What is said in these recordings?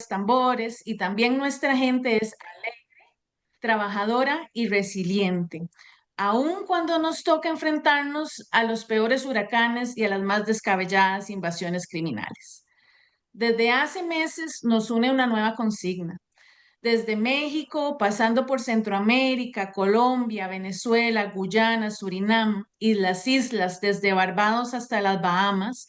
los tambores y también nuestra gente es trabajadora y resiliente, aun cuando nos toca enfrentarnos a los peores huracanes y a las más descabelladas invasiones criminales. Desde hace meses nos une una nueva consigna. Desde México, pasando por Centroamérica, Colombia, Venezuela, Guyana, Surinam y las islas, desde Barbados hasta las Bahamas,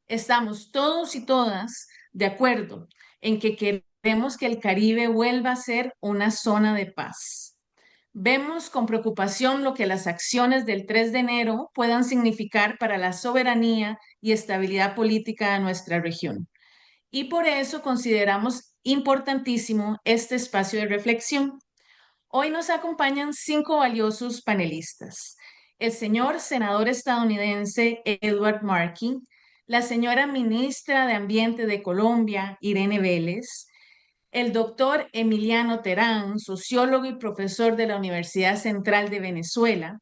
estamos todos y todas de acuerdo en que queremos que el Caribe vuelva a ser una zona de paz. Vemos con preocupación lo que las acciones del 3 de enero puedan significar para la soberanía y estabilidad política de nuestra región. Y por eso consideramos importantísimo este espacio de reflexión. Hoy nos acompañan 5 valiosos panelistas. El señor senador estadounidense Edward Markey, la señora ministra de Ambiente de Colombia, Irene Vélez, el doctor Emiliano Terán, sociólogo y profesor de la Universidad Central de Venezuela,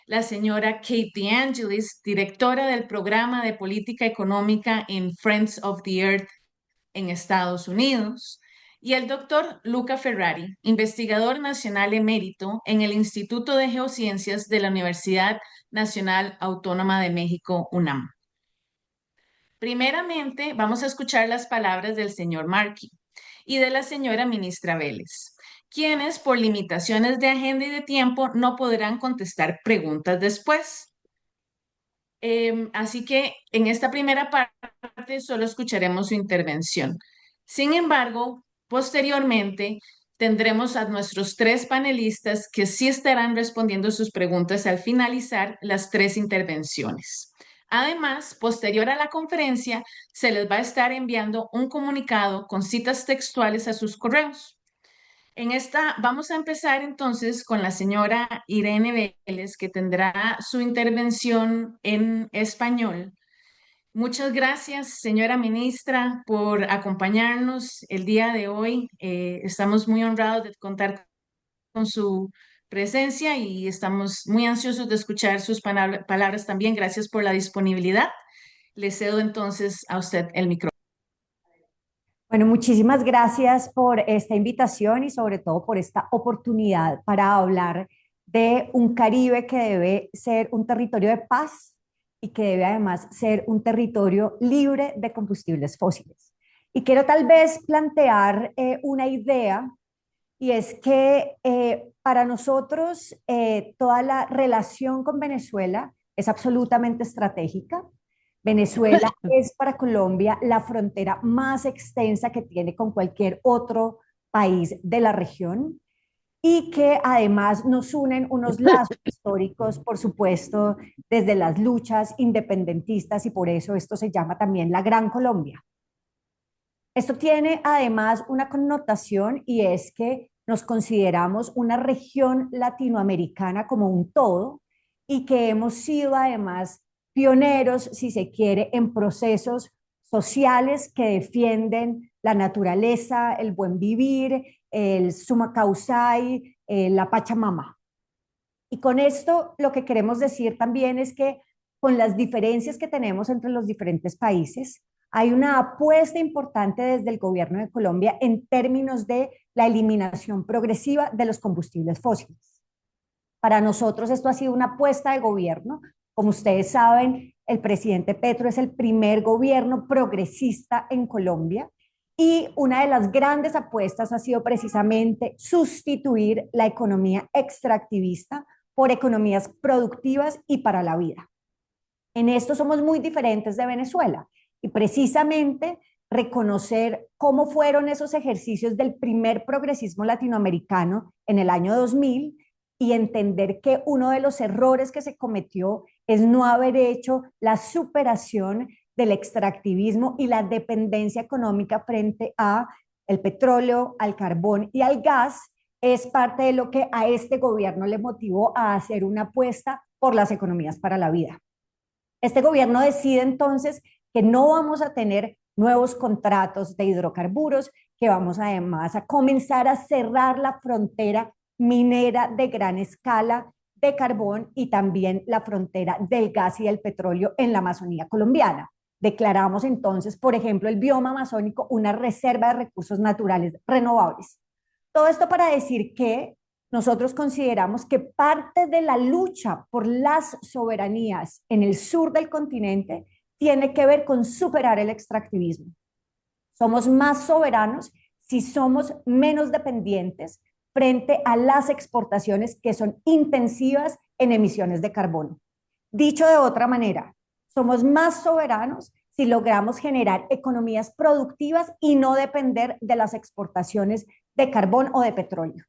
la señora Kate DeAngelis, directora del programa de política económica en Friends of the Earth en Estados Unidos, y el doctor Luca Ferrari, investigador nacional emérito en el Instituto de Geociencias de la Universidad Nacional Autónoma de México, UNAM. Primeramente, vamos a escuchar las palabras del señor Markey y de la señora ministra Vélez, quienes por limitaciones de agenda y de tiempo no podrán contestar preguntas después. Así que en esta primera parte solo escucharemos su intervención. Sin embargo, posteriormente tendremos a nuestros 3 panelistas que sí estarán respondiendo sus preguntas al finalizar las 3 intervenciones. Además, posterior a la conferencia, se les va a estar enviando un comunicado con citas textuales a sus correos. Vamos a empezar entonces con la señora Irene Vélez, que tendrá su intervención en español. Muchas gracias, señora ministra, por acompañarnos el día de hoy. Estamos muy honrados de contar con su presencia y estamos muy ansiosos de escuchar sus palabras también. Gracias por la disponibilidad. Le cedo entonces a usted el micrófono. Bueno, muchísimas gracias por esta invitación y sobre todo por esta oportunidad para hablar de un Caribe que debe ser un territorio de paz y que debe además ser un territorio libre de combustibles fósiles. Y quiero tal vez plantear una idea, y es que para nosotros toda la relación con Venezuela es absolutamente estratégica. Venezuela es para Colombia la frontera más extensa que tiene con cualquier otro país de la región y que además nos unen unos lazos históricos, por supuesto, desde las luchas independentistas y por eso esto se llama también la Gran Colombia. Esto tiene además una connotación y es que nos consideramos una región latinoamericana como un todo y que hemos sido además pioneros, si se quiere, en procesos sociales que defienden la naturaleza, el buen vivir, el suma causai, la Pachamama. Y con esto lo que queremos decir también es que con las diferencias que tenemos entre los diferentes países, hay una apuesta importante desde el gobierno de Colombia en términos de la eliminación progresiva de los combustibles fósiles. Para nosotros esto ha sido una apuesta de gobierno. Como ustedes saben, el presidente Petro es el primer gobierno progresista en Colombia y una de las grandes apuestas ha sido precisamente sustituir la economía extractivista por economías productivas y para la vida. En esto somos muy diferentes de Venezuela y precisamente reconocer cómo fueron esos ejercicios del primer progresismo latinoamericano en el año 2000 y entender que uno de los errores que se cometió es no haber hecho la superación del extractivismo y la dependencia económica frente a el petróleo, al carbón y al gas, es parte de lo que a este gobierno le motivó a hacer una apuesta por las economías para la vida. Este gobierno decide entonces que no vamos a tener nuevos contratos de hidrocarburos, que vamos además a comenzar a cerrar la frontera minera de gran escala de carbón y también la frontera del gas y el petróleo en la Amazonía colombiana. Declaramos entonces, por ejemplo, el bioma amazónico una reserva de recursos naturales renovables. Todo esto para decir que nosotros consideramos que parte de la lucha por las soberanías en el sur del continente tiene que ver con superar el extractivismo. Somos más soberanos si somos menos dependientes frente a las exportaciones que son intensivas en emisiones de carbono. Dicho de otra manera, somos más soberanos si logramos generar economías productivas y no depender de las exportaciones de carbón o de petróleo.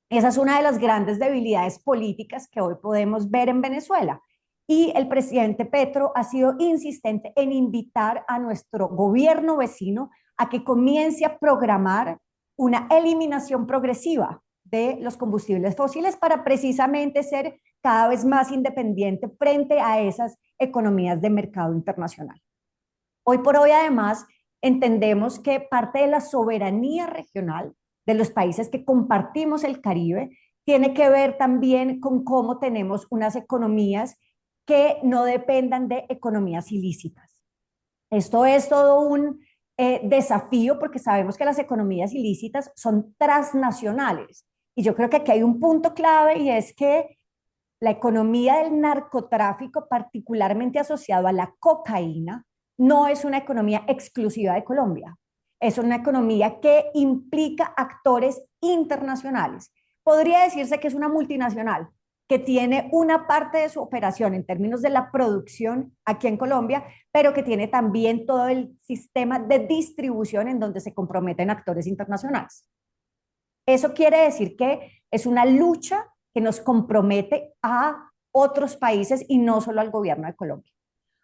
Esa es una de las grandes debilidades políticas que hoy podemos ver en Venezuela. Y el presidente Petro ha sido insistente en invitar a nuestro gobierno vecino a que comience a programar una eliminación progresiva de los combustibles fósiles para precisamente ser cada vez más independiente frente a esas economías de mercado internacional. Hoy por hoy, además, entendemos que parte de la soberanía regional de los países que compartimos el Caribe tiene que ver también con cómo tenemos unas economías que no dependan de economías ilícitas. Esto es todo un desafío porque sabemos que las economías ilícitas son transnacionales. Y yo creo que aquí hay un punto clave y es que la economía del narcotráfico, particularmente asociado a la cocaína, no es una economía exclusiva de Colombia. Es una economía que implica actores internacionales. Podría decirse que es una multinacional que tiene una parte de su operación en términos de la producción aquí en Colombia, pero que tiene también todo el sistema de distribución en donde se comprometen actores internacionales. Eso quiere decir que es una lucha que nos compromete a otros países y no solo al gobierno de Colombia.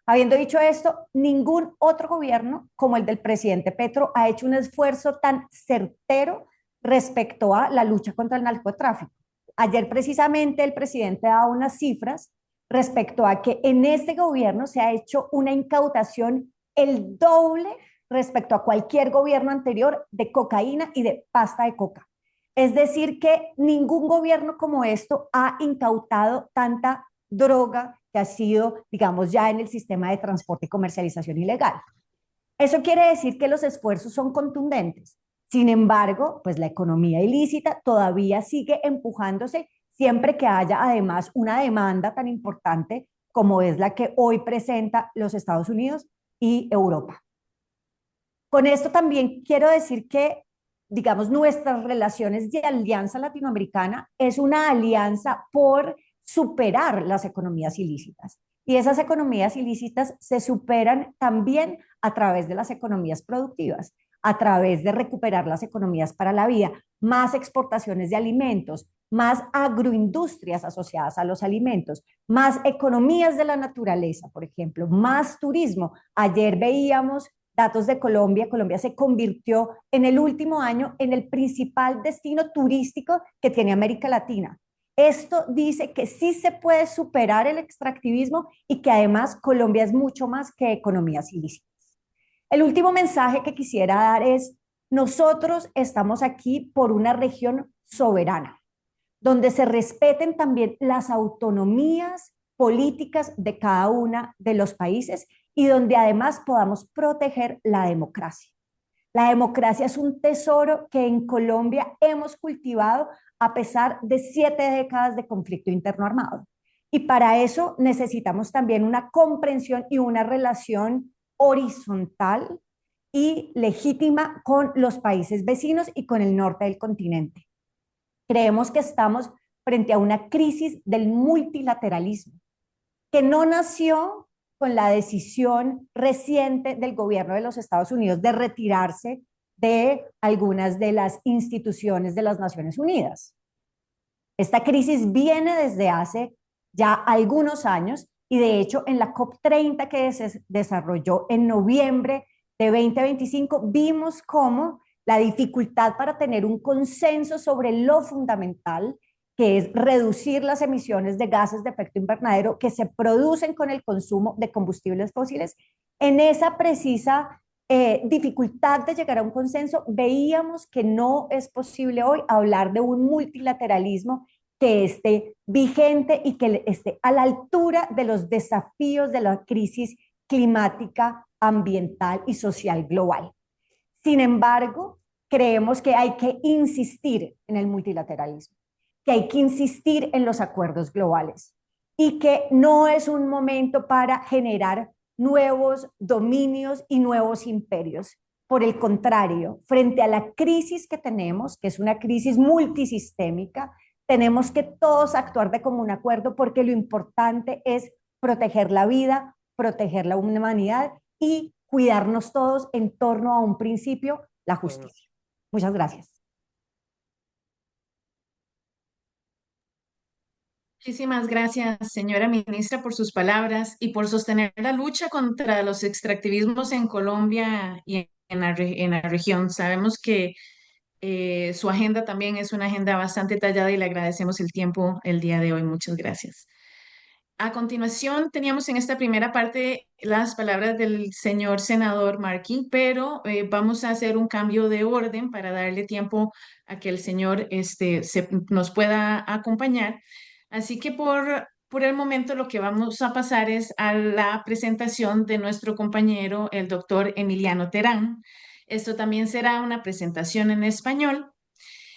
Habiendo dicho esto, ningún otro gobierno como el del presidente Petro ha hecho un esfuerzo tan certero respecto a la lucha contra el narcotráfico. Ayer precisamente el presidente daba unas cifras respecto a que en este gobierno se ha hecho una incautación el doble respecto a cualquier gobierno anterior de cocaína y de pasta de coca. Es decir, que ningún gobierno como esto ha incautado tanta droga que ha sido, digamos, ya en el sistema de transporte y comercialización ilegal. Eso quiere decir que los esfuerzos son contundentes. Sin embargo, pues la economía ilícita todavía sigue empujándose siempre que haya además una demanda tan importante como es la que hoy presenta los Estados Unidos y Europa. Con esto también quiero decir que, digamos, nuestras relaciones de alianza latinoamericana es una alianza por superar las economías ilícitas. Y esas economías ilícitas se superan también a través de las economías productivas, a través de recuperar las economías para la vida, más exportaciones de alimentos, más agroindustrias asociadas a los alimentos, más economías de la naturaleza, por ejemplo, más turismo. Ayer veíamos datos de Colombia. Colombia se convirtió en el último año en el principal destino turístico que tiene América Latina. Esto dice que sí se puede superar el extractivismo y que además Colombia es mucho más que economías ilícitas. El último mensaje que quisiera dar es, nosotros estamos aquí por una región soberana, donde se respeten también las autonomías políticas de cada uno de los países y donde además podamos proteger la democracia. La democracia es un tesoro que en Colombia hemos cultivado a pesar de 7 décadas de conflicto interno armado. Y para eso necesitamos también una comprensión y una relación horizontal y legítima con los países vecinos y con el norte del continente. Creemos que estamos frente a una crisis del multilateralismo, que no nació con la decisión reciente del gobierno de los Estados Unidos de retirarse de algunas de las instituciones de las Naciones Unidas. Esta crisis viene desde hace ya algunos años y de hecho en la COP30 que se desarrolló en noviembre de 2025 vimos cómo la dificultad para tener un consenso sobre lo fundamental, que es reducir las emisiones de gases de efecto invernadero que se producen con el consumo de combustibles fósiles, en esa precisa dificultad de llegar a un consenso, veíamos que no es posible hoy hablar de un multilateralismo que esté vigente y que esté a la altura de los desafíos de la crisis climática, ambiental y social global. Sin embargo, creemos que hay que insistir en el multilateralismo, que hay que insistir en los acuerdos globales y que no es un momento para generar nuevos dominios y nuevos imperios. Por el contrario, frente a la crisis que tenemos, que es una crisis multisistémica, tenemos que todos actuar de común acuerdo porque lo importante es proteger la vida, proteger la humanidad y cuidarnos todos en torno a un principio, la justicia. Muchas gracias. Muchísimas gracias, señora ministra, por sus palabras y por sostener la lucha contra los extractivismos en Colombia y en la región. Sabemos que su agenda también es una agenda bastante tallada y le agradecemos el tiempo el día de hoy. Muchas gracias. A continuación, teníamos en esta primera parte las palabras del señor senador Markey, pero vamos a hacer un cambio de orden para darle tiempo a que el señor nos pueda acompañar. Así que por el momento lo que vamos a pasar es a la presentación de nuestro compañero, el doctor Emiliano Terán. Esto también será una presentación en español.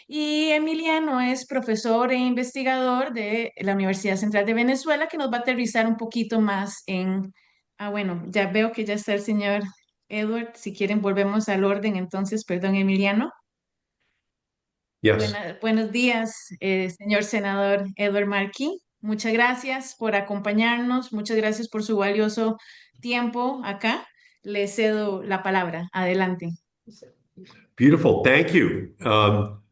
Y Emiliano es profesor e investigador de la Universidad Central de Venezuela, que nos va a aterrizar un poquito más en... Ah, bueno, ya veo que ya está el señor Edward. Si quieren, volvemos al orden. Entonces, perdón, Emiliano. Yes. Buenos días, señor senador Edward Markey. Muchas gracias por acompañarnos. Muchas gracias por su valioso tiempo acá. Le cedo la palabra. Adelante. Beautiful. Thank you.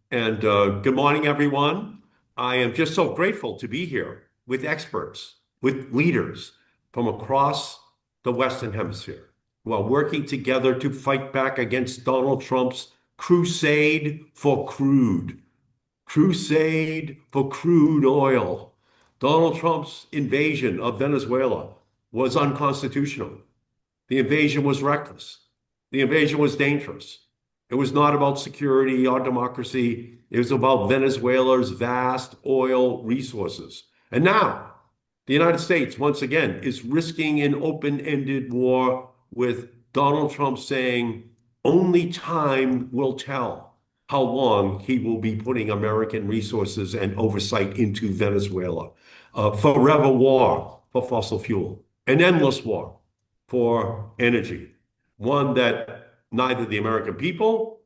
Good morning, everyone. I am just so grateful to be here with experts, with leaders from across the Western Hemisphere who are working together to fight back against Donald Trump's crusade for crude. Crusade for crude oil. Donald Trump's invasion of Venezuela was unconstitutional. The invasion was reckless. The invasion was dangerous. It was not about security or democracy. It was about Venezuela's vast oil resources. And now, the United States, once again, is risking an open-ended war with Donald Trump saying only time will tell how long he will be putting American resources and oversight into Venezuela. A forever war for fossil fuel, an endless war for energy, one that neither the American people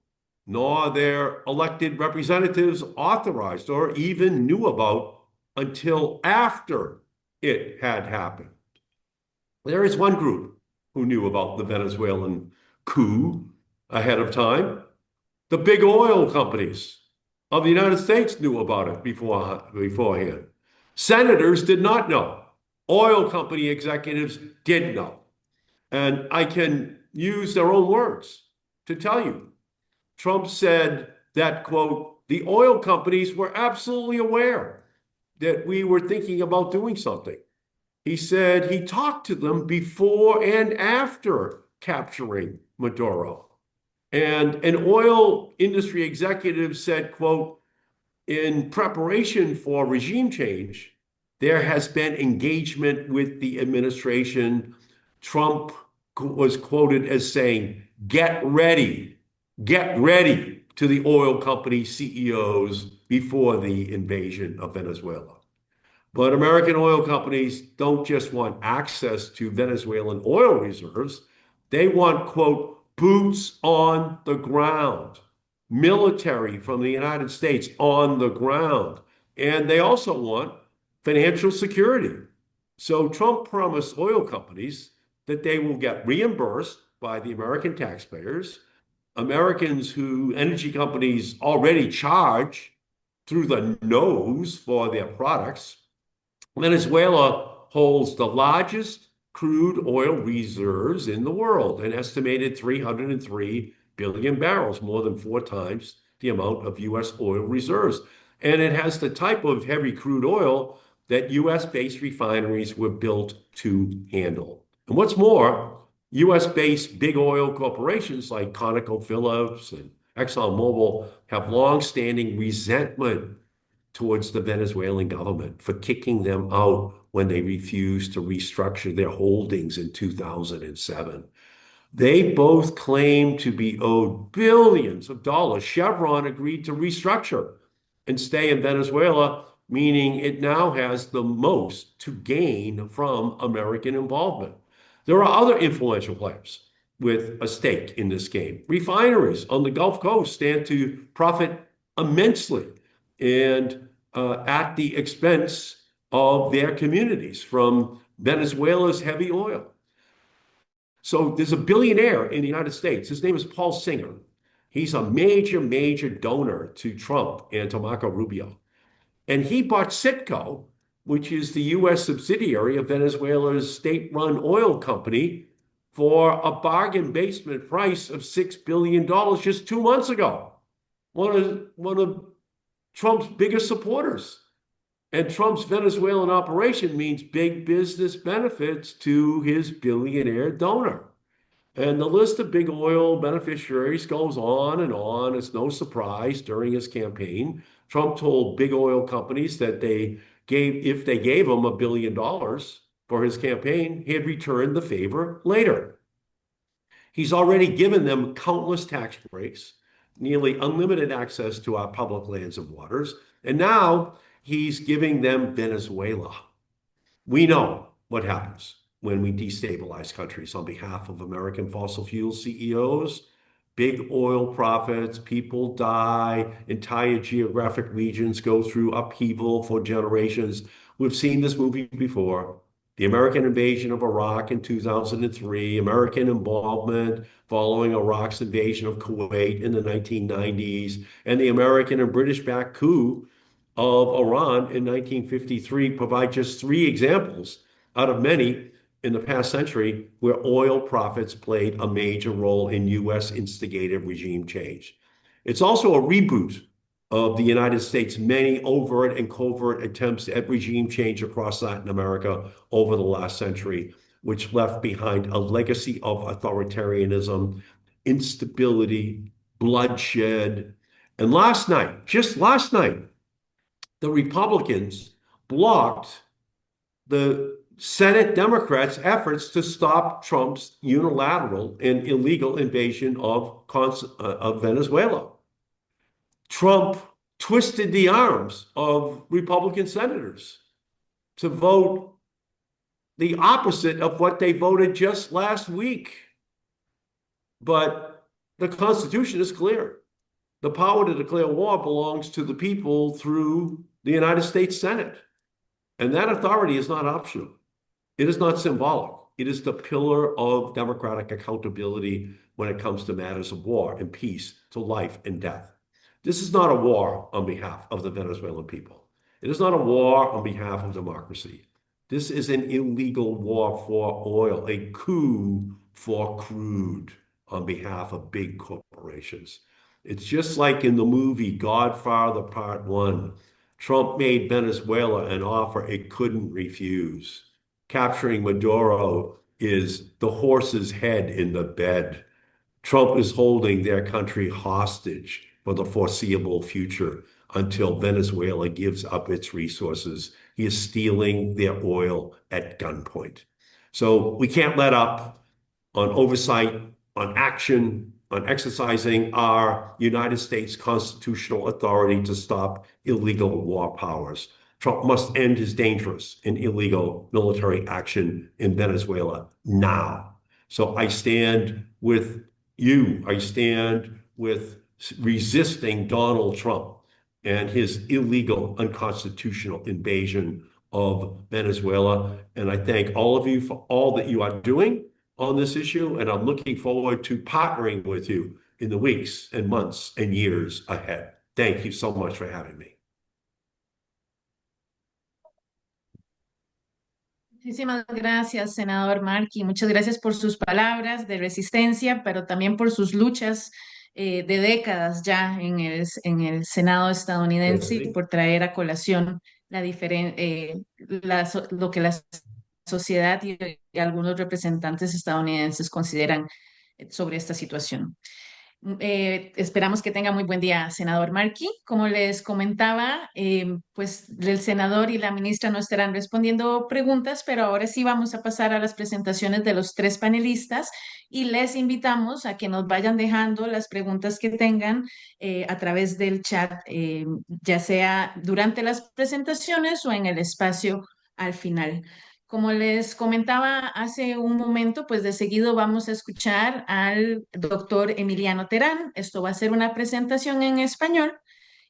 nor their elected representatives authorized or even knew about until after it had happened. There is one group who knew about the Venezuelan coup ahead of time. The big oil companies of the United States knew about it beforehand. Senators did not know. Oil company executives did know. And I can use their own words to tell you. Trump said that, quote, the oil companies were absolutely aware that we were thinking about doing something. He said he talked to them before and after capturing Maduro. And an oil industry executive said, quote, in preparation for regime change, there has been engagement with the administration. Trump was quoted as saying, get ready to the oil company CEOs before the invasion of Venezuela. But American oil companies don't just want access to Venezuelan oil reserves. They want, quote, boots on the ground, military from the United States on the ground. And they also want financial security. So Trump promised oil companies that they will get reimbursed by the American taxpayers, Americans who energy companies already charge through the nose for their products. Venezuela holds the largest crude oil reserves in the world, an estimated 303 billion barrels, more than 4 times the amount of U.S. oil reserves. And it has the type of heavy crude oil that U.S.-based refineries were built to handle. And what's more, U.S.-based big oil corporations like ConocoPhillips and ExxonMobil have long-standing resentment towards the Venezuelan government for kicking them out when they refused to restructure their holdings in 2007. They both claimed to be owed billions of dollars. Chevron agreed to restructure and stay in Venezuela, meaning it now has the most to gain from American involvement. There are other influential players with a stake in this game. Refineries on the Gulf Coast stand to profit immensely and at the expense of their communities from Venezuela's heavy oil. So there's a billionaire in the United States. His name is Paul Singer. He's a major, major donor to Trump and to Marco Rubio. And he bought Citgo, which is the U.S. subsidiary of Venezuela's state-run oil company, for a bargain basement price of $6 billion just 2 months ago. One of Trump's biggest supporters. And Trump's Venezuelan operation means big business benefits to his billionaire donor. And the list of big oil beneficiaries goes on and on. It's no surprise during his campaign, Trump told big oil companies that if they gave him $1 billion for his campaign, he'd return the favor later. He's already given them countless tax breaks, nearly unlimited access to our public lands and waters, and now he's giving them Venezuela. We know what happens when we destabilize countries on behalf of American fossil fuel CEOs. Big oil profits, people die, entire geographic regions go through upheaval for generations. We've seen this movie before. The American invasion of Iraq in 2003, American involvement following Iraq's invasion of Kuwait in the 1990s, and the American and British-backed coup of Iran in 1953 provide just 3 examples out of many in the past century where oil profits played a major role in U.S. instigated regime change. It's also a reboot of the United States' many overt and covert attempts at regime change across Latin America over the last century, which left behind a legacy of authoritarianism, instability, bloodshed. And just last night, the Republicans blocked the Senate Democrats' efforts to stop Trump's unilateral and illegal invasion of Venezuela. Trump twisted the arms of Republican senators to vote the opposite of what they voted just last week. But the Constitution is clear. The power to declare war belongs to the people through the United States Senate. And that authority is not optional. It is not symbolic. It is the pillar of democratic accountability when it comes to matters of war and peace, to life and death. This is not a war on behalf of the Venezuelan people. It is not a war on behalf of democracy. This is an illegal war for oil, a coup for crude on behalf of big corporations. It's just like in the movie Godfather Part 1. Trump made Venezuela an offer it couldn't refuse. Capturing Maduro is the horse's head in the bed. Trump is holding their country hostage for the foreseeable future until Venezuela gives up its resources. He is stealing their oil at gunpoint. So we can't let up on oversight, on action, on exercising our United States constitutional authority to stop illegal war powers. Trump must end his dangerous and illegal military action in Venezuela now. So I stand with you. I stand with resisting Donald Trump and his illegal, unconstitutional invasion of Venezuela. And I thank all of you for all that you are doing on this issue. And I'm looking forward to partnering with you in the weeks and months and years ahead. Thank you so much for having me. Muchísimas gracias, senador Markey. Muchas gracias por sus palabras de resistencia, pero también por sus luchas de décadas ya en el Senado estadounidense y por traer a colación lo que la sociedad y algunos representantes estadounidenses consideran sobre esta situación. Esperamos que tenga muy buen día, senador Markey. Como les comentaba, pues el senador y la ministra no estarán respondiendo preguntas, pero ahora sí vamos a pasar a las presentaciones de los tres panelistas y les invitamos a que nos vayan dejando las preguntas que tengan a través del chat, ya sea durante las presentaciones o en el espacio al final. Como les comentaba hace un momento, pues de seguido vamos a escuchar al doctor Emiliano Terán. Esto va a ser una presentación en español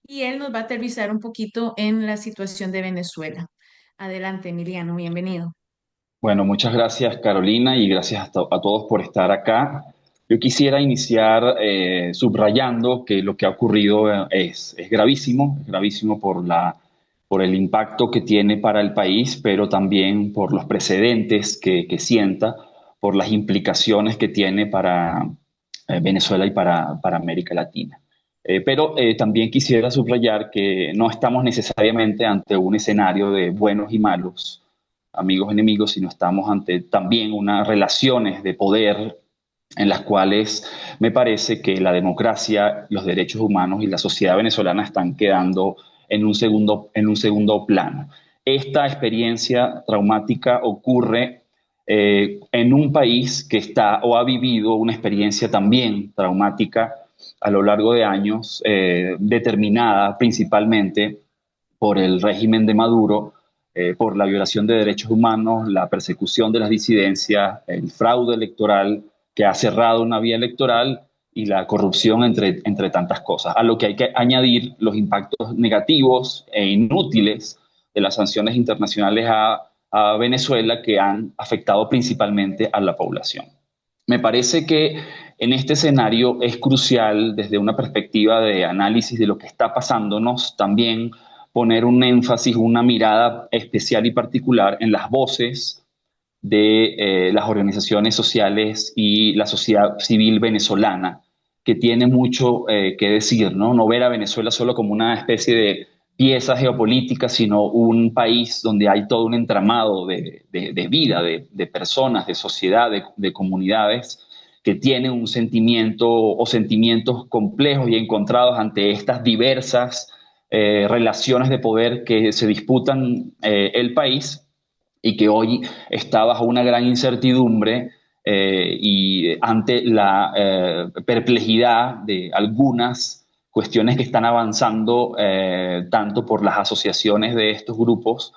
y él nos va a aterrizar un poquito en la situación de Venezuela. Adelante, Emiliano, bienvenido. Bueno, muchas gracias Carolina y gracias a todos por estar acá. Yo quisiera iniciar subrayando que lo que ha ocurrido es gravísimo por el impacto que tiene para el país, pero también por los precedentes que sienta, por las implicaciones que tiene para Venezuela y para América Latina. Pero también quisiera subrayar que no estamos necesariamente ante un escenario de buenos y malos, amigos enemigos, sino estamos ante también unas relaciones de poder en las cuales me parece que la democracia, los derechos humanos y la sociedad venezolana están quedando en un segundo plano. Esta experiencia traumática ocurre en un país que está o ha vivido una experiencia también traumática a lo largo de años, determinada principalmente por el régimen de Maduro, por la violación de derechos humanos, la persecución de las disidencias, el fraude electoral que ha cerrado una vía electoral y la corrupción, entre tantas cosas. A lo que hay que añadir los impactos negativos e inútiles de las sanciones internacionales a Venezuela que han afectado principalmente a la población. Me parece que en este escenario es crucial, desde una perspectiva de análisis de lo que está pasándonos, también poner un énfasis, una mirada especial y particular en las voces de las organizaciones sociales y la sociedad civil venezolana, que tiene mucho que decir, ¿no? No ver a Venezuela solo como una especie de pieza geopolítica, sino un país donde hay todo un entramado de vida, de personas, de sociedad, de comunidades que tienen un sentimiento o sentimientos complejos y encontrados ante estas diversas relaciones de poder que se disputan el país y que hoy está bajo una gran incertidumbre y ante la perplejidad de algunas cuestiones que están avanzando tanto por las asociaciones de estos grupos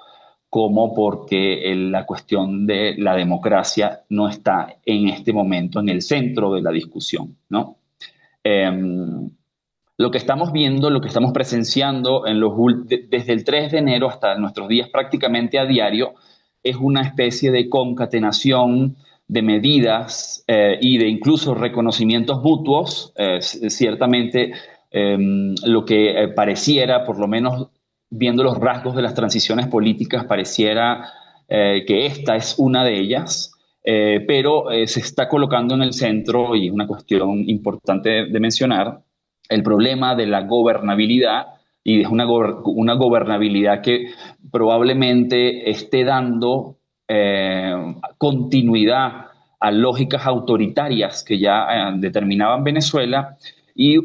como porque la cuestión de la democracia no está en este momento en el centro de la discusión, ¿no? Lo que estamos viendo, lo que estamos presenciando desde el 3 de enero hasta nuestros días prácticamente a diario, es una especie de concatenación de medidas y de incluso reconocimientos mutuos. Ciertamente lo que pareciera, por lo menos viendo los rasgos de las transiciones políticas, pareciera que esta es una de ellas, pero se está colocando en el centro, y es una cuestión importante de mencionar, el problema de la gobernabilidad, y es una gobernabilidad que probablemente esté dando continuidad a lógicas autoritarias que ya determinaban Venezuela, y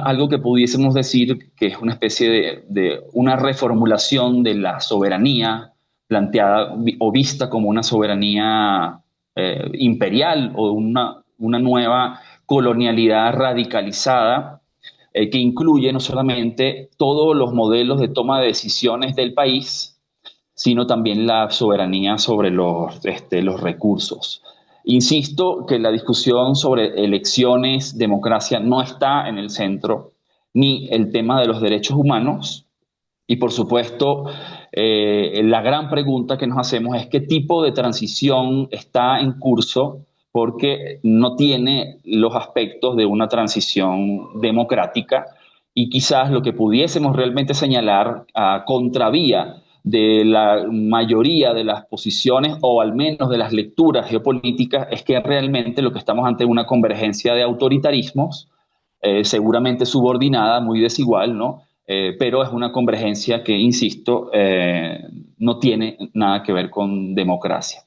algo que pudiésemos decir que es una especie de una reformulación de la soberanía planteada o vista como una soberanía imperial o una nueva colonialidad radicalizada que incluye no solamente todos los modelos de toma de decisiones del país, sino también la soberanía sobre los recursos. Insisto que la discusión sobre elecciones, democracia, no está en el centro, ni el tema de los derechos humanos. Y por supuesto, la gran pregunta que nos hacemos es qué tipo de transición está en curso, porque no tiene los aspectos de una transición democrática, y quizás lo que pudiésemos realmente señalar a contravía de la mayoría de las posiciones o al menos de las lecturas geopolíticas es que realmente lo que estamos ante una convergencia de autoritarismos, seguramente subordinada, muy desigual, ¿no? Pero es una convergencia que, insisto, no tiene nada que ver con democracia.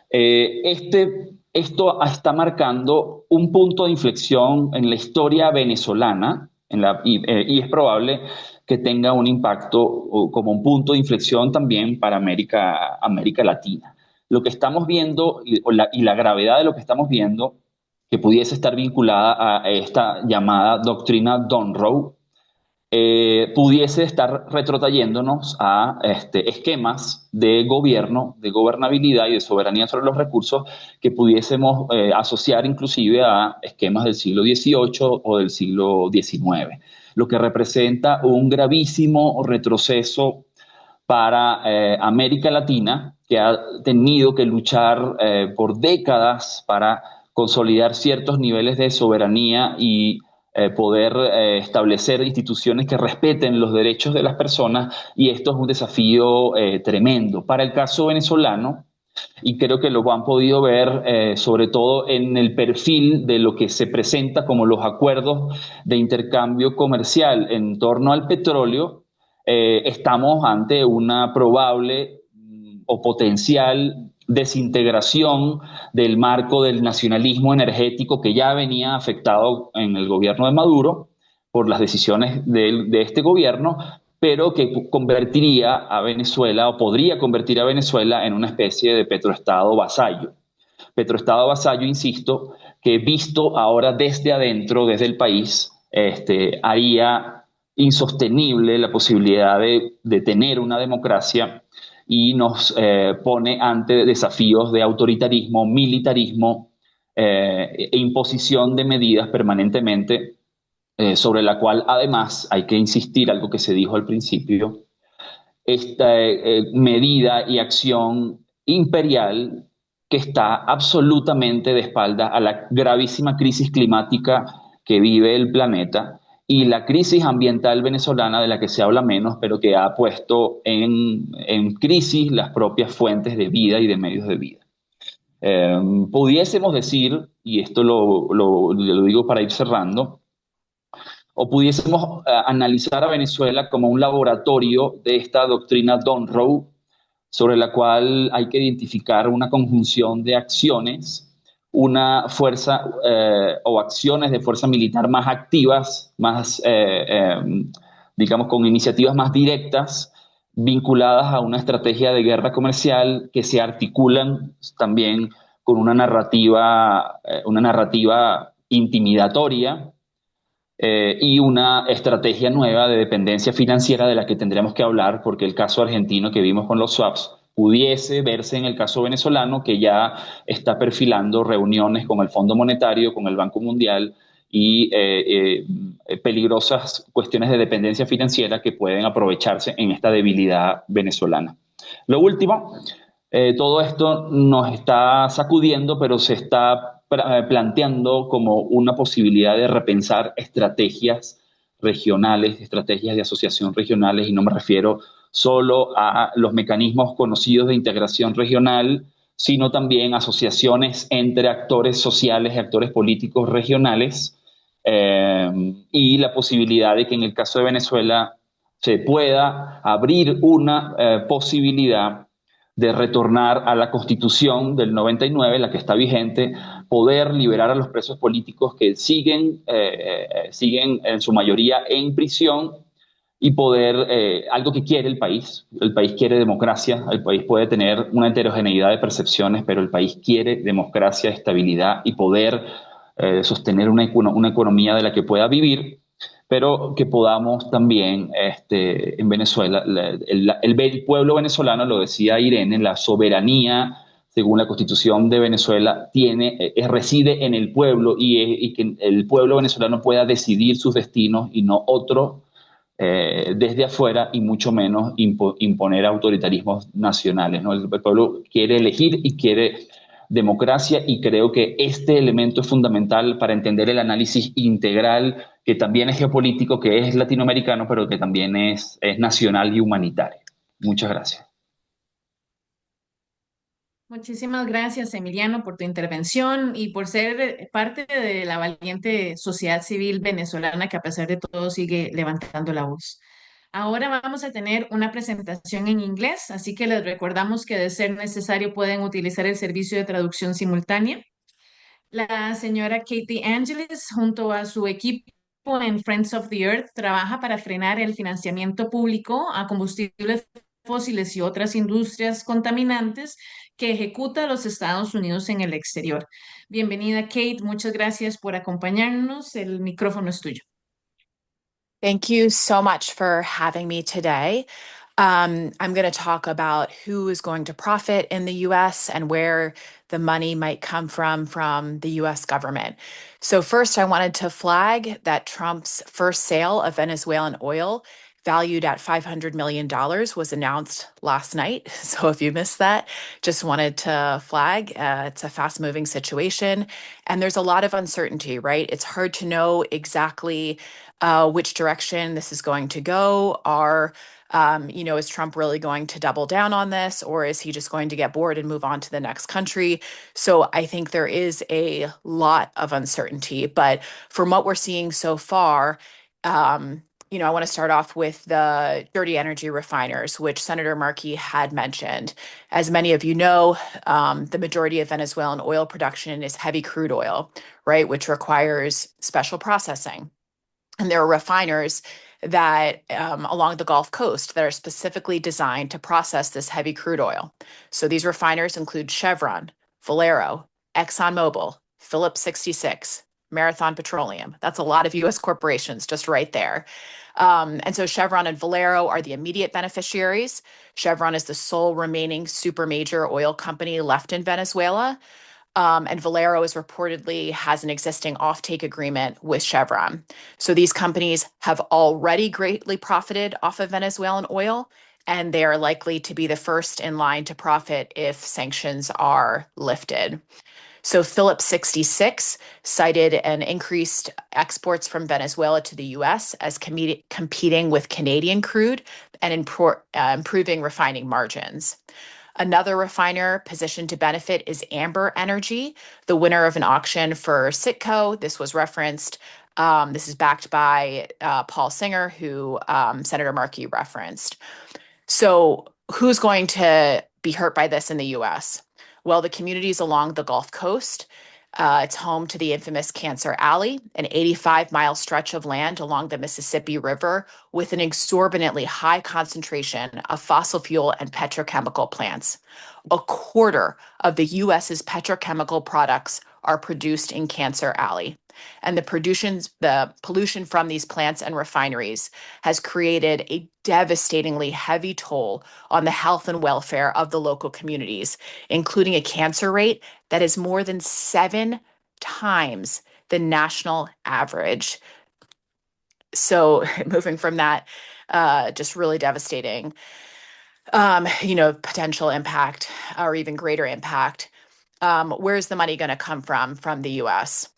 Este esto está marcando un punto de inflexión en la historia venezolana y es probable que tenga un impacto como un punto de inflexión también para América Latina. Lo que estamos viendo y la gravedad de lo que estamos viendo, que pudiese estar vinculada a esta llamada doctrina Monroe, pudiese estar retrotrayéndonos a esquemas de gobierno, de gobernabilidad y de soberanía sobre los recursos que pudiésemos asociar inclusive a esquemas del siglo XVIII o del siglo XIX, lo que representa un gravísimo retroceso para América Latina, que ha tenido que luchar por décadas para consolidar ciertos niveles de soberanía y poder establecer instituciones que respeten los derechos de las personas, y esto es un desafío tremendo. Para el caso venezolano, y creo que lo han podido ver sobre todo en el perfil de lo que se presenta como los acuerdos de intercambio comercial en torno al petróleo, estamos ante una probable o potencial desintegración del marco del nacionalismo energético que ya venía afectado en el gobierno de Maduro por las decisiones de este gobierno, pero que convertiría a Venezuela o podría convertir a Venezuela en una especie de petroestado vasallo. Petroestado vasallo, insisto, que visto ahora desde adentro, desde el país, haría insostenible la posibilidad de tener una democracia y nos pone ante desafíos de autoritarismo, militarismo e imposición de medidas permanentemente, sobre la cual además hay que insistir, algo que se dijo al principio, esta medida y acción imperial que está absolutamente de espaldas a la gravísima crisis climática que vive el planeta y la crisis ambiental venezolana, de la que se habla menos, pero que ha puesto en crisis las propias fuentes de vida y de medios de vida. Pudiésemos decir, y esto lo digo para ir cerrando, o pudiésemos analizar a Venezuela como un laboratorio de esta doctrina Monroe, sobre la cual hay que identificar una conjunción de acciones, una fuerza o acciones de fuerza militar más activas, digamos, con iniciativas más directas, vinculadas a una estrategia de guerra comercial que se articulan también con una narrativa intimidatoria, y una estrategia nueva de dependencia financiera de la que tendremos que hablar, porque el caso argentino que vimos con los swaps pudiese verse en el caso venezolano, que ya está perfilando reuniones con el Fondo Monetario, con el Banco Mundial y peligrosas cuestiones de dependencia financiera que pueden aprovecharse en esta debilidad venezolana. Lo último, todo esto nos está sacudiendo, pero se está planteando como una posibilidad de repensar estrategias regionales, estrategias de asociación regionales, y no me refiero solo a los mecanismos conocidos de integración regional, sino también asociaciones entre actores sociales y actores políticos regionales, y la posibilidad de que en el caso de Venezuela se pueda abrir una posibilidad de retornar a la Constitución del 99, la que está vigente, poder liberar a los presos políticos que siguen en su mayoría en prisión, y poder, algo que quiere el país quiere democracia, el país puede tener una heterogeneidad de percepciones, pero el país quiere democracia, estabilidad y poder sostener una economía de la que pueda vivir, pero que podamos también, en Venezuela, el pueblo venezolano, lo decía Irene, la soberanía, según la Constitución de Venezuela, reside en el pueblo, y que el pueblo venezolano pueda decidir sus destinos y no otro desde afuera, y mucho menos imponer autoritarismos nacionales, ¿no? El pueblo quiere elegir y quiere democracia, y creo que este elemento es fundamental para entender el análisis integral, que también es geopolítico, que es latinoamericano, pero que también es nacional y humanitario. Muchas gracias. Muchísimas gracias, Emiliano, por tu intervención y por ser parte de la valiente sociedad civil venezolana que a pesar de todo sigue levantando la voz. Ahora vamos a tener una presentación en inglés, así que les recordamos que de ser necesario pueden utilizar el servicio de traducción simultánea. La señora Katie Angelis, junto a su equipo en Friends of the Earth, trabaja para frenar el financiamiento público a combustibles fósiles y otras industrias contaminantes que ejecuta los Estados Unidos en el exterior. Bienvenida, Kate. Muchas gracias por acompañarnos. El micrófono es tuyo. Thank you so much for having me today. I'm going to talk about who is going to profit in the US and where the money might come from the US government. So, first, I wanted to flag that Trump's first sale of Venezuelan oil, valued at $500 million, was announced last night. So, if you missed that, just wanted to flag. It's a fast moving situation, and there's a lot of uncertainty, right? It's hard to know exactly which direction this is going to go. Is Trump really going to double down on this, or is he just going to get bored and move on to the next country? So I think there is a lot of uncertainty. But from what we're seeing so far, I want to start off with the dirty energy refiners, which Senator Markey had mentioned. As many of you know, the majority of Venezuelan oil production is heavy crude oil, right, which requires special processing. And there are refiners that along the Gulf Coast that are specifically designed to process this heavy crude oil. So these refiners include Chevron, Valero, ExxonMobil, Phillips 66, Marathon Petroleum. That's a lot of US corporations just right there. And so Chevron and Valero are the immediate beneficiaries. Chevron is the sole remaining super major oil company left in Venezuela. And Valero is reportedly has an existing offtake agreement with Chevron. So these companies have already greatly profited off of Venezuelan oil, and they are likely to be the first in line to profit if sanctions are lifted. So Phillips 66 cited an increased exports from Venezuela to the US as competing with Canadian crude and improving refining margins. Another refiner positioned to benefit is Amber Energy, the winner of an auction for Citgo. This was referenced. This is backed by Paul Singer, who Senator Markey referenced. So who's going to be hurt by this in the US? Well, the communities along the Gulf Coast. It's home to the infamous Cancer Alley, an 85-mile stretch of land along the Mississippi River with an exorbitantly high concentration of fossil fuel and petrochemical plants. A quarter of the US's petrochemical products are produced in Cancer Alley. And the pollution from these plants and refineries has created a devastatingly heavy toll on the health and welfare of the local communities, including a cancer rate that is more than 7 times the national average. So moving from that, just really devastating, potential impact or even greater impact. Where's the money going to come from the US?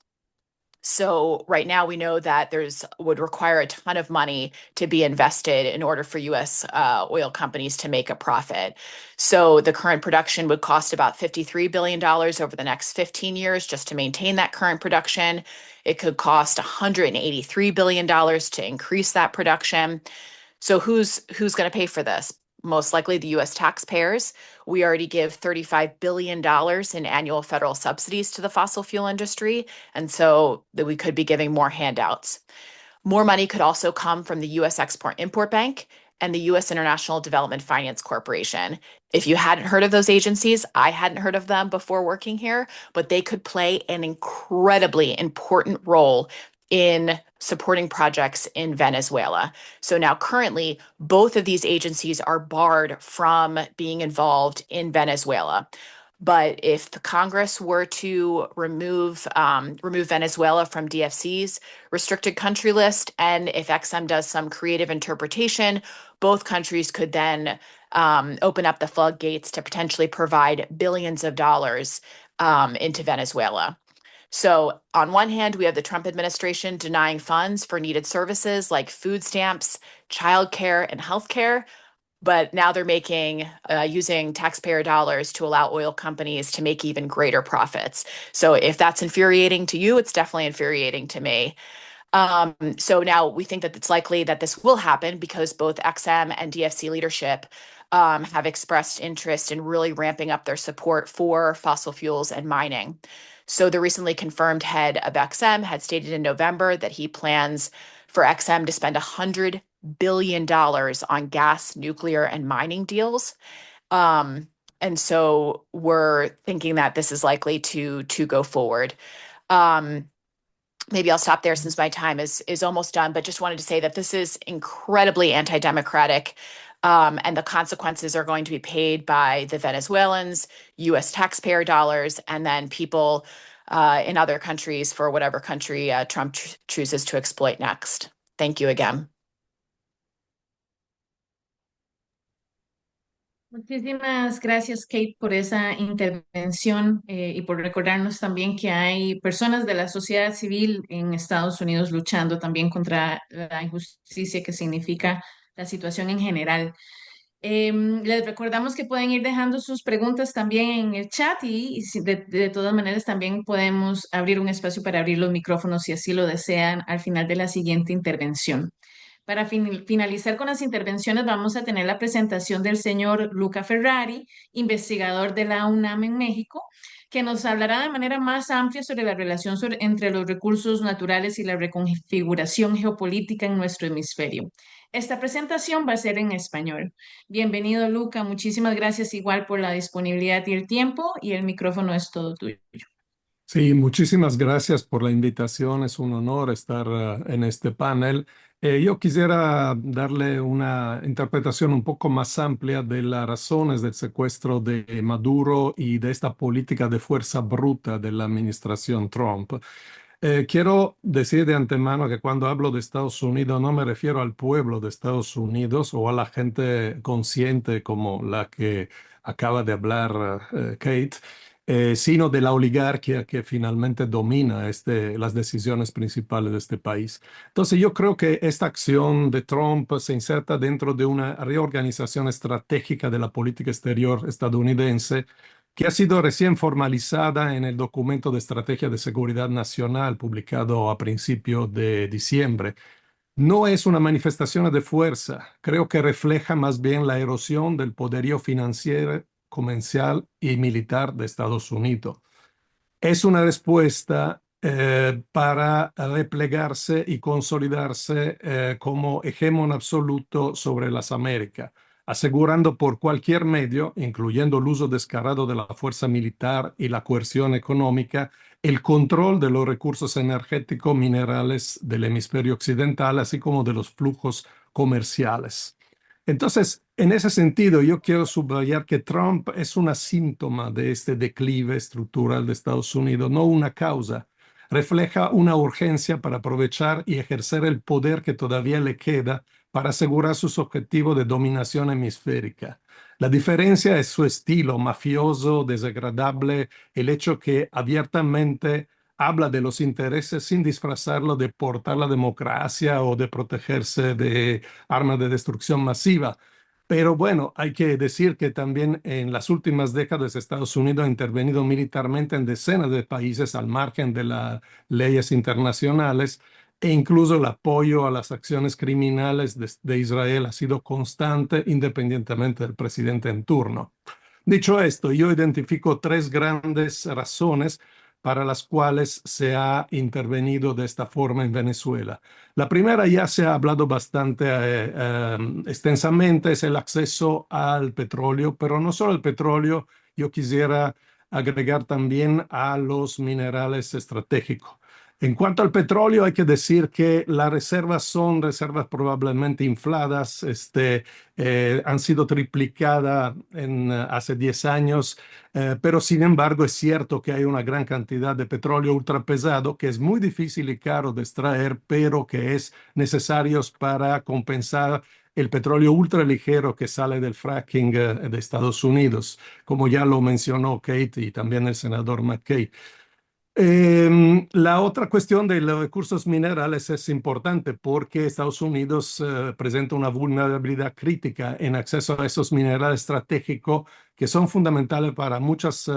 So right now we know that would require a ton of money to be invested in order for U.S. Oil companies to make a profit. So the current production would cost about $53 billion over the next 15 years just to maintain that current production. It could cost $183 billion to increase that production. So who's going to pay for this? Most likely the US taxpayers. We already give $35 billion in annual federal subsidies to the fossil fuel industry, and so that we could be giving more handouts. More money could also come from the US Export-Import Bank and the US International Development Finance Corporation. If you hadn't heard of those agencies, I hadn't heard of them before working here, but they could play an incredibly important role in supporting projects in Venezuela. So now currently, both of these agencies are barred from being involved in Venezuela. But if the Congress were to remove Venezuela from DFC's restricted country list, and if XM does some creative interpretation, both countries could then open up the floodgates to potentially provide billions of dollars into Venezuela. So on one hand, we have the Trump administration denying funds for needed services like food stamps, childcare, and healthcare. But now they're using taxpayer dollars to allow oil companies to make even greater profits. So if that's infuriating to you, it's definitely infuriating to me. So now we think that it's likely that this will happen because both XM and DFC leadership have expressed interest in really ramping up their support for fossil fuels and mining. So the recently confirmed head of XM had stated in November that he plans for XM to spend $100 billion on gas, nuclear, and mining deals. And so we're thinking that this is likely to go forward. Maybe I'll stop there since my time is almost done, but just wanted to say that this is incredibly anti-democratic, and the consequences are going to be paid by the Venezuelans, U.S. taxpayer dollars, and then people in other countries for whatever country Trump chooses to exploit next. Thank you again. Muchísimas gracias, Kate, por esa intervención y por recordarnos también que hay personas de la sociedad civil en Estados Unidos luchando también contra la injusticia que significa la situación en general. Les recordamos que pueden ir dejando sus preguntas también en el chat y de todas maneras también podemos abrir un espacio para abrir los micrófonos si así lo desean al final de la siguiente intervención. Para finalizar con las intervenciones, vamos a tener la presentación del señor Luca Ferrari, investigador de la UNAM en México, que nos hablará de manera más amplia sobre la relación entre los recursos naturales y la reconfiguración geopolítica en nuestro hemisferio. Esta presentación va a ser en español. Bienvenido, Luca. Muchísimas gracias igual por la disponibilidad y el tiempo, y el micrófono es todo tuyo. Sí, muchísimas gracias por la invitación. Es un honor estar en este panel. Yo quisiera darle una interpretación un poco más amplia de las razones del secuestro de Maduro y de esta política de fuerza bruta de la administración Trump. Quiero decir de antemano que cuando hablo de Estados Unidos no me refiero al pueblo de Estados Unidos o a la gente consciente como la que acaba de hablar Kate, sino de la oligarquía que finalmente domina las decisiones principales de este país. Entonces yo creo que esta acción de Trump se inserta dentro de una reorganización estratégica de la política exterior estadounidense que ha sido recién formalizada en el documento de Estrategia de Seguridad Nacional publicado a principios de diciembre. No es una manifestación de fuerza, creo que refleja más bien la erosión del poderío financiero, comercial y militar de Estados Unidos. Es una respuesta para replegarse y consolidarse como hegemón absoluto sobre las Américas, asegurando por cualquier medio, incluyendo el uso descarado de la fuerza militar y la coerción económica, el control de los recursos energéticos minerales del hemisferio occidental, así como de los flujos comerciales. Entonces, en ese sentido, yo quiero subrayar que Trump es un síntoma de este declive estructural de Estados Unidos, no una causa. Refleja una urgencia para aprovechar y ejercer el poder que todavía le queda para asegurar sus objetivos de dominación hemisférica. La diferencia es su estilo mafioso, desagradable, el hecho que abiertamente habla de los intereses sin disfrazarlo de portar la democracia o de protegerse de armas de destrucción masiva. Pero bueno, hay que decir que también en las últimas décadas Estados Unidos ha intervenido militarmente en decenas de países al margen de las leyes internacionales, e incluso el apoyo a las acciones criminales de Israel ha sido constante independientemente del presidente en turno. Dicho esto, yo identifico tres grandes razones para las cuales se ha intervenido de esta forma en Venezuela. La primera ya se ha hablado bastante extensamente, es el acceso al petróleo, pero no solo el petróleo, yo quisiera agregar también a los minerales estratégicos. En cuanto al petróleo, hay que decir que las reservas son reservas probablemente infladas, han sido triplicadas hace 10 años, pero sin embargo es cierto que hay una gran cantidad de petróleo ultrapesado que es muy difícil y caro de extraer, pero que es necesario para compensar el petróleo ultraligero que sale del fracking de Estados Unidos, como ya lo mencionó Kate y también el senador McKay. La otra cuestión de los recursos minerales es importante porque Estados Unidos presenta una vulnerabilidad crítica en acceso a esos minerales estratégicos que son fundamentales para muchas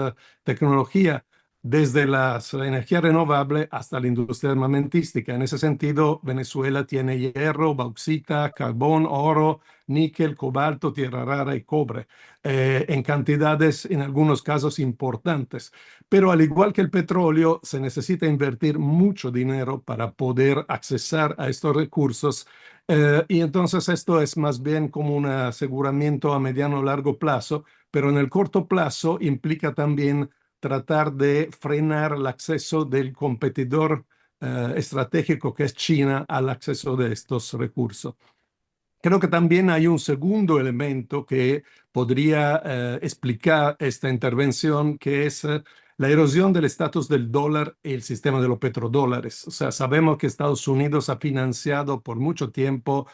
tecnologías, desde la energía renovable hasta la industria armamentística. En ese sentido, Venezuela tiene hierro, bauxita, carbón, oro, níquel, cobalto, tierra rara y cobre, en cantidades en algunos casos importantes. Pero al igual que el petróleo, se necesita invertir mucho dinero para poder accesar a estos recursos. Y entonces esto es más bien como un aseguramiento a mediano o largo plazo, pero en el corto plazo implica también tratar de frenar el acceso del competidor estratégico que es China al acceso de estos recursos. Creo que también hay un segundo elemento que podría explicar esta intervención, que es la erosión del estatus del dólar y el sistema de los petrodólares. O sea, sabemos que Estados Unidos ha financiado por mucho tiempo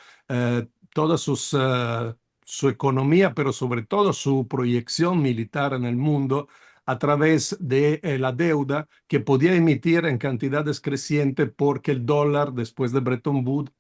toda su economía, pero sobre todo su proyección militar en el mundo a través de la deuda que podía emitir en cantidades crecientes porque el dólar después de Bretton Woods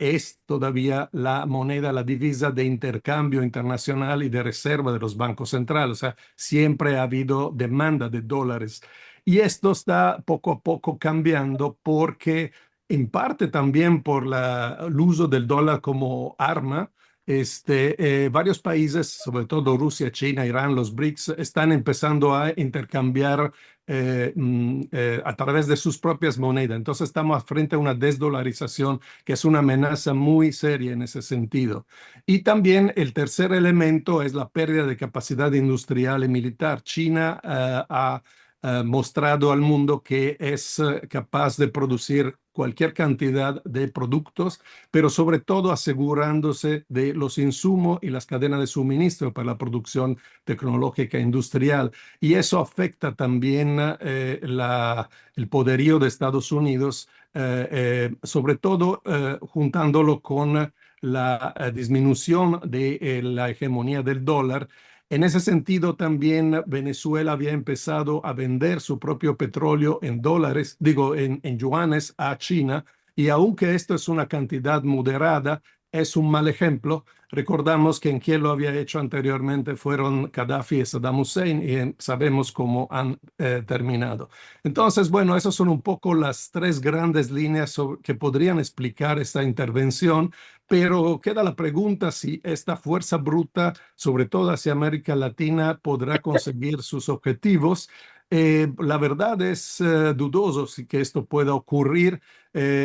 es todavía la moneda, la divisa de intercambio internacional y de reserva de los bancos centrales. O sea, siempre ha habido demanda de dólares. Y esto está poco a poco cambiando porque, en parte también por el uso del dólar como arma, varios países, sobre todo Rusia, China, Irán, los BRICS, están empezando a intercambiar a través de sus propias monedas. Entonces estamos frente a una desdolarización que es una amenaza muy seria en ese sentido. Y también el tercer elemento es la pérdida de capacidad industrial y militar. China ha mostrado al mundo que es capaz de producir cualquier cantidad de productos, pero sobre todo asegurándose de los insumos y las cadenas de suministro para la producción tecnológica e industrial. Y eso afecta también el poderío de Estados Unidos, sobre todo juntándolo con la disminución de la hegemonía del dólar. En ese sentido, también Venezuela había empezado a vender su propio petróleo en dólares, digo, en yuanes a China, y aunque esto es una cantidad moderada, es un mal ejemplo. Recordamos que en quien lo había hecho anteriormente fueron Gaddafi y Saddam Hussein y sabemos cómo han terminado. Entonces, bueno, esas son un poco las tres grandes líneas que podrían explicar esta intervención, pero queda la pregunta si esta fuerza bruta, sobre todo hacia América Latina, podrá conseguir sus objetivos. La verdad es dudoso si que esto pueda ocurrir.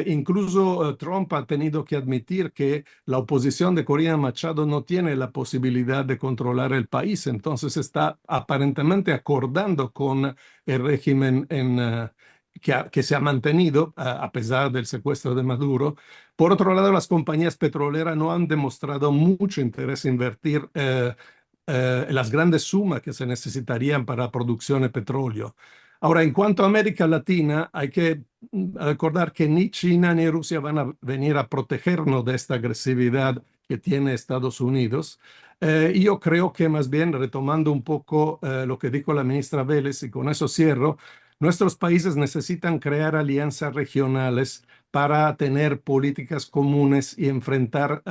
Incluso Trump ha tenido que admitir que la oposición de Corina Machado no tiene la posibilidad de controlar el país, entonces está aparentemente acordando con el régimen que se ha mantenido a pesar del secuestro de Maduro. Por otro lado, las compañías petroleras no han demostrado mucho interés en invertir las grandes sumas que se necesitarían para la producción de petróleo. Ahora, en cuanto a América Latina, hay que recordar que ni China ni Rusia van a venir a protegernos de esta agresividad que tiene Estados Unidos. Y yo creo que más bien, retomando un poco lo que dijo la ministra Vélez, y con eso cierro, nuestros países necesitan crear alianzas regionales para tener políticas comunes y enfrentar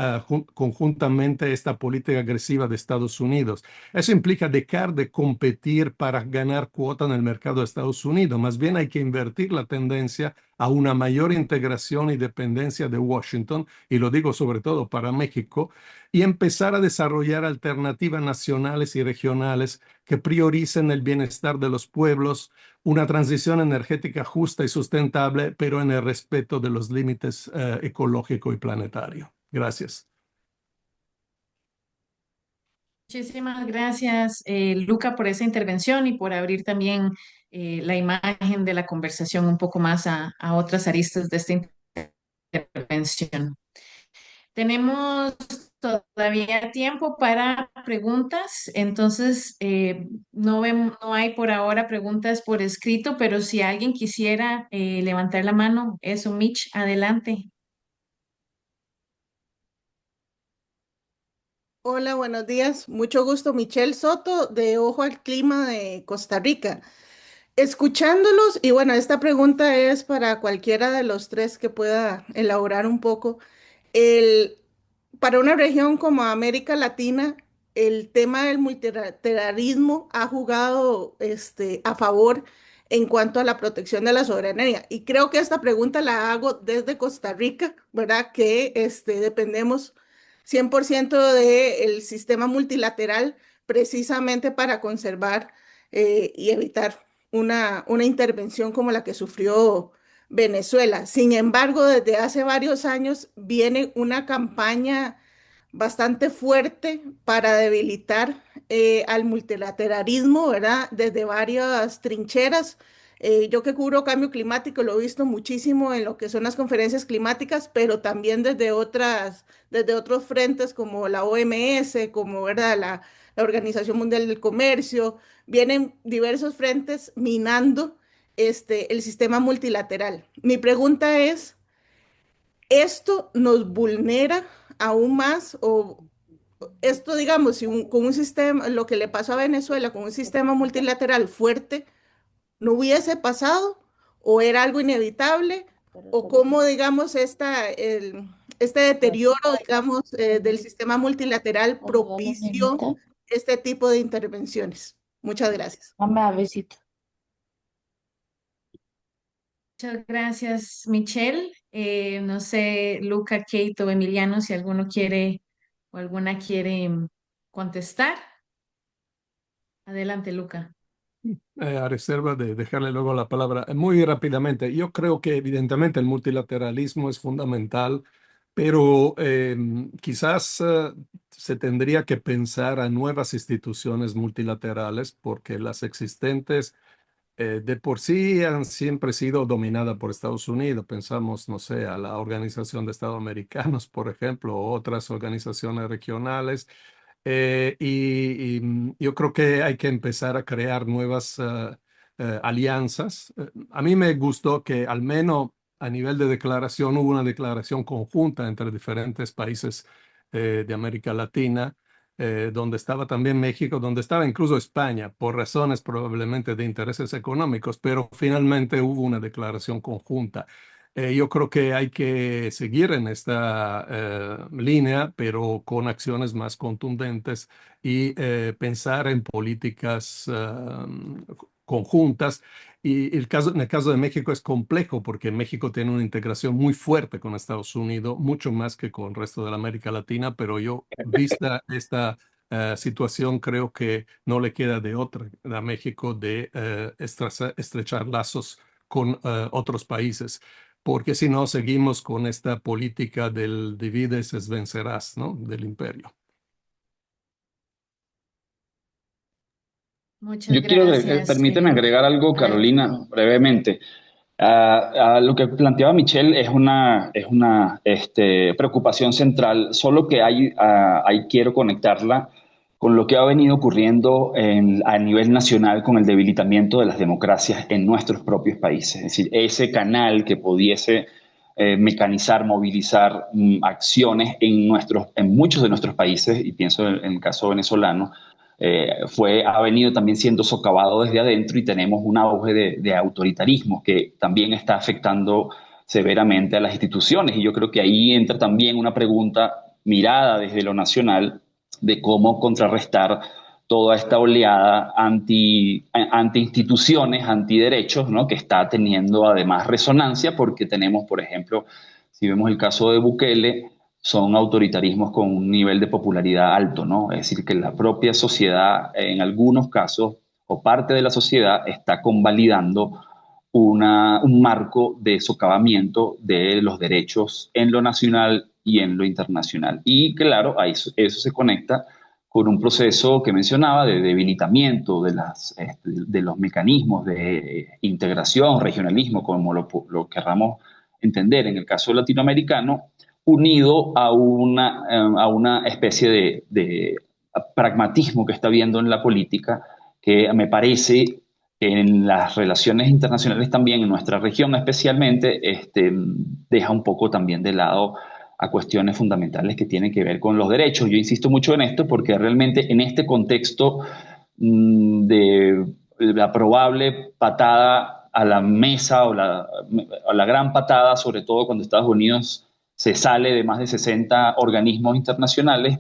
conjuntamente esta política agresiva de Estados Unidos. Eso implica dejar de competir para ganar cuota en el mercado de Estados Unidos. Más bien hay que invertir la tendencia a una mayor integración y dependencia de Washington, y lo digo sobre todo para México, y empezar a desarrollar alternativas nacionales y regionales que prioricen el bienestar de los pueblos, una transición energética justa y sustentable, pero en el respeto de los límites ecológico y planetario. Gracias. Muchísimas gracias, Luca, por esa intervención y por abrir también la imagen de la conversación un poco más a otras aristas de esta intervención. Tenemos todavía tiempo para preguntas, entonces no hay por ahora preguntas por escrito, pero si alguien quisiera levantar la mano, eso, Mitch, adelante. Hola, buenos días. Mucho gusto, Michelle Soto, de Ojo al Clima de Costa Rica. Escuchándolos, y bueno, esta pregunta es para cualquiera de los tres que pueda elaborar un poco. El, para una región como América Latina, el tema del multilateralismo ha jugado a favor en cuanto a la protección de la soberanía. Y creo que esta pregunta la hago desde Costa Rica, ¿verdad? Que dependemos 100% del sistema multilateral precisamente para conservar y evitar una intervención como la que sufrió Venezuela. Sin embargo, desde hace varios años viene una campaña bastante fuerte para debilitar al multilateralismo, ¿verdad? Desde varias trincheras. Yo que cubro cambio climático lo he visto muchísimo en lo que son las conferencias climáticas, pero también desde otros frentes como la OMS, como, ¿verdad? La Organización Mundial del Comercio. Vienen diversos frentes minando el sistema multilateral. Mi pregunta es, ¿esto nos vulnera aún más o esto, digamos, si con un sistema, lo que le pasó a Venezuela con un sistema multilateral fuerte, no hubiese pasado o era algo inevitable o cómo, digamos, este deterioro, digamos, del sistema multilateral propició este tipo de intervenciones? Muchas gracias. Muchas gracias, Michelle. No sé, Luca, Kate o Emiliano, si alguno quiere o alguna quiere contestar. Adelante, Luca. A reserva de dejarle luego la palabra, muy rápidamente, yo creo que evidentemente el multilateralismo es fundamental, pero quizás se tendría que pensar a nuevas instituciones multilaterales porque las existentes de por sí han siempre sido dominadas por Estados Unidos. Pensamos, no sé, a la Organización de Estados Americanos, por ejemplo, o otras organizaciones regionales. Yo creo que hay que empezar a crear nuevas alianzas. A mí me gustó que al menos a nivel de declaración hubo una declaración conjunta entre diferentes países de América Latina, donde estaba también México, donde estaba incluso España, por razones probablemente de intereses económicos, pero finalmente hubo una declaración conjunta. Yo creo que hay que seguir en esta línea, pero con acciones más contundentes y pensar en políticas conjuntas. Y en el caso de México es complejo porque México tiene una integración muy fuerte con Estados Unidos, mucho más que con el resto de la América Latina, pero yo, vista esta situación, creo que no le queda de otra a México de estrechar lazos con otros países porque si no seguimos con esta política del divides es vencerás, ¿no? Del imperio. Muchas Yo quiero, gracias. permíteme agregar algo, Adelante. Carolina, brevemente. Lo que planteaba Michelle es una preocupación central, solo que ahí quiero conectarla con lo que ha venido ocurriendo a nivel nacional con el debilitamiento de las democracias en nuestros propios países. Es decir, ese canal que pudiese mecanizar, movilizar acciones en muchos de nuestros países, y pienso en el caso venezolano, ha venido también siendo socavado desde adentro y tenemos un auge de autoritarismo que también está afectando severamente a las instituciones. Y yo creo que ahí entra también una pregunta mirada desde lo nacional de cómo contrarrestar toda esta oleada anti-instituciones, antiderechos, ¿no? Que está teniendo además resonancia porque tenemos, por ejemplo, si vemos el caso de Bukele, son autoritarismos con un nivel de popularidad alto, ¿no? Es decir, que la propia sociedad, en algunos casos, o parte de la sociedad, está convalidando un marco de socavamiento de los derechos en lo nacional y en lo internacional. Y claro, eso se conecta con un proceso que mencionaba de debilitamiento de los mecanismos de integración, regionalismo, como lo querramos entender en el caso latinoamericano, unido a una especie de pragmatismo que está viendo en la política, que me parece que en las relaciones internacionales también, en nuestra región especialmente, deja un poco también de lado a cuestiones fundamentales que tienen que ver con los derechos. Yo insisto mucho en esto porque realmente en este contexto de la probable patada a la mesa o la gran patada, sobre todo cuando Estados Unidos se sale de más de 60 organismos internacionales,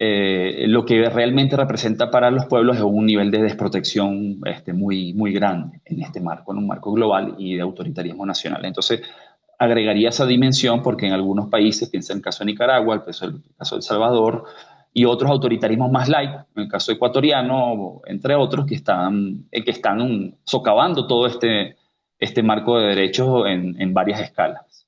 lo que realmente representa para los pueblos es un nivel de desprotección muy, muy grande en este marco, en un marco global y de autoritarismo nacional. Entonces, agregaría esa dimensión porque en algunos países, piensa en el caso de Nicaragua, el caso de El Salvador, y otros autoritarismos más light, en el caso ecuatoriano, entre otros, que están socavando todo este marco de derechos en varias escalas.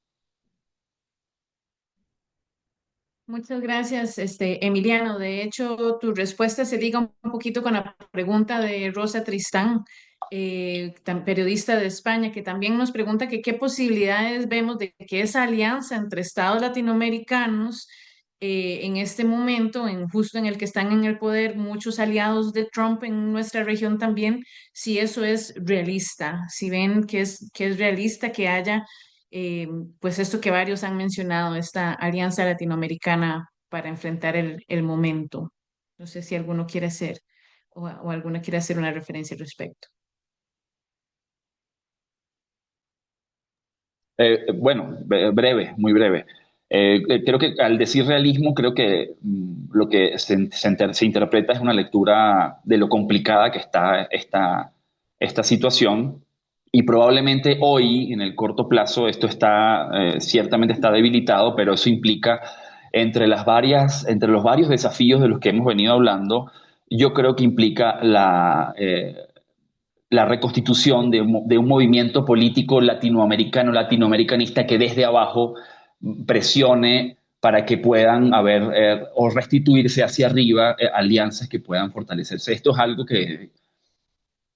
Muchas gracias, Emiliano. De hecho, tu respuesta se liga un poquito con la pregunta de Rosa Tristán, periodista de España, que también nos pregunta que qué posibilidades vemos de que esa alianza entre estados latinoamericanos en este momento, justo en el que están en el poder muchos aliados de Trump en nuestra región también, si eso es realista, si ven que es realista que haya eh, pues esto que varios han mencionado, esta alianza latinoamericana para enfrentar el momento. No sé si alguno quiere hacer o alguna quiere hacer una referencia al respecto. Bueno, breve, muy breve. Creo que al decir realismo, creo que lo que se interpreta es una lectura de lo complicada que está esta situación y probablemente hoy, en el corto plazo, esto ciertamente está debilitado, pero eso implica entre los varios desafíos de los que hemos venido hablando, yo creo que implica la reconstitución de un movimiento político latinoamericanista que desde abajo presione para que puedan haber o restituirse hacia arriba alianzas que puedan fortalecerse. Esto es algo que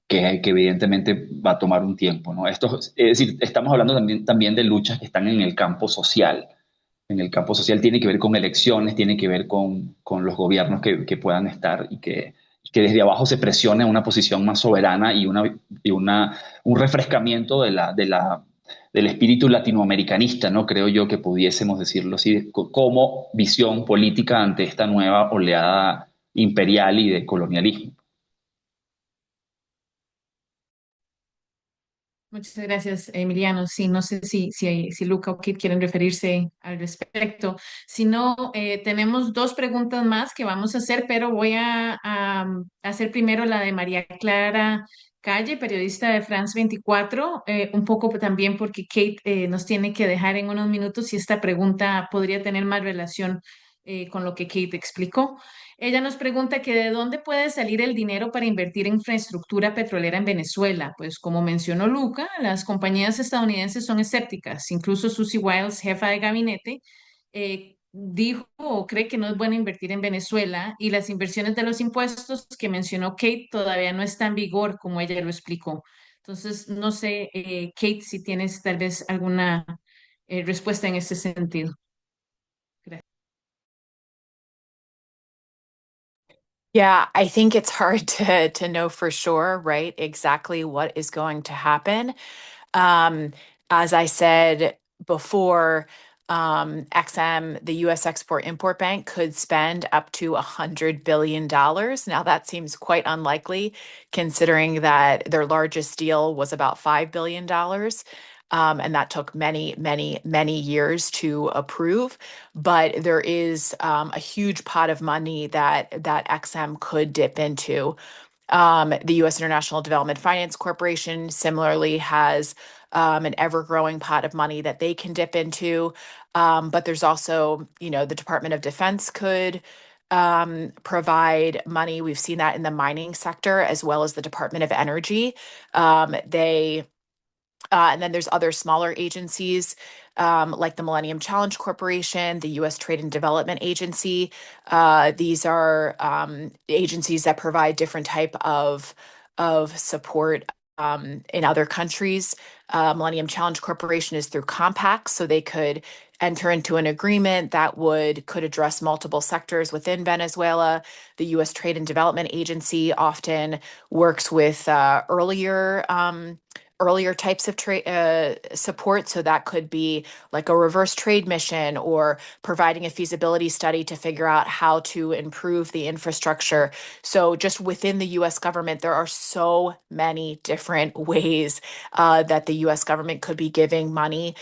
evidentemente va a tomar un tiempo, ¿no? Es decir, estamos hablando también de luchas que están en el campo social. En el campo social tiene que ver con elecciones, tiene que ver con los gobiernos que puedan estar y que desde abajo se presione a una posición más soberana un refrescamiento del espíritu latinoamericanista, ¿no? Creo yo que pudiésemos decirlo así, como visión política ante esta nueva oleada imperial y de colonialismo. Muchas gracias, Emiliano. Sí, no sé si Luca o Kit quieren referirse al respecto. Si no, tenemos dos preguntas más que vamos a hacer, pero voy a hacer primero la de María Clara Calle, periodista de France 24, un poco también porque Kate nos tiene que dejar en unos minutos y esta pregunta podría tener más relación con lo que Kate explicó. Ella nos pregunta que de dónde puede salir el dinero para invertir en infraestructura petrolera en Venezuela. Pues como mencionó Luca, las compañías estadounidenses son escépticas. Incluso Susie Wiles, jefa de gabinete, dijo o cree que no es bueno invertir en Venezuela y las inversiones de los impuestos que mencionó Kate todavía no están en vigor, como ella lo explicó. Entonces, no sé, Kate, si tienes tal vez alguna respuesta en ese sentido. Gracias. Yeah, I think it's hard to know for sure, right, exactly what is going to happen. Um, as I said before, XM, the US Export Import Bank, could spend up to $100 billion. Now, that seems quite unlikely considering that their largest deal was about $5 billion. And that took many, many, many years to approve. But there is a huge pot of money that XM could dip into. The U.S. International Development Finance Corporation similarly has an ever-growing pot of money that they can dip into. But there's also, the Department of Defense could provide money. We've seen that in the mining sector as well as the Department of Energy. And then there's other smaller agencies like the Millennium Challenge Corporation, the U.S. Trade and Development Agency. These are agencies that provide different type of support in other countries. Millennium Challenge Corporation is through compacts, so they could enter into an agreement that could address multiple sectors within Venezuela. The U.S. Trade and Development Agency often works with earlier earlier types of trade support. So that could be like a reverse trade mission or providing a feasibility study to figure out how to improve the infrastructure. So just within the U.S. government, there are so many different ways that the U.S. government could be giving money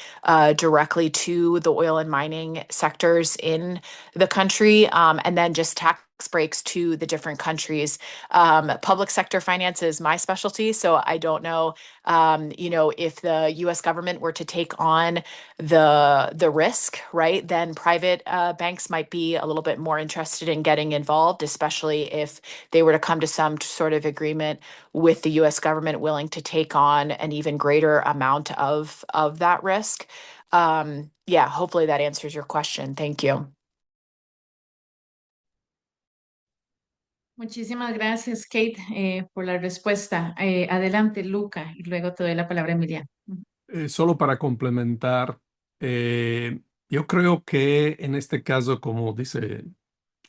directly to the oil and mining sectors in the country, and then just tax breaks to the different countries. Public sector finance is my specialty, so I don't know, if the U.S. government were to take on the risk, right, then private banks might be a little bit more interested in getting involved, especially if they were to come to some sort of agreement with the U.S. government willing to take on an even greater amount of that risk. Yeah, hopefully that answers your question. Thank you. Muchísimas gracias, Kate, por la respuesta. Adelante, Luca, y luego te doy la palabra a Emiliano. Solo para complementar, yo creo que en este caso, como dice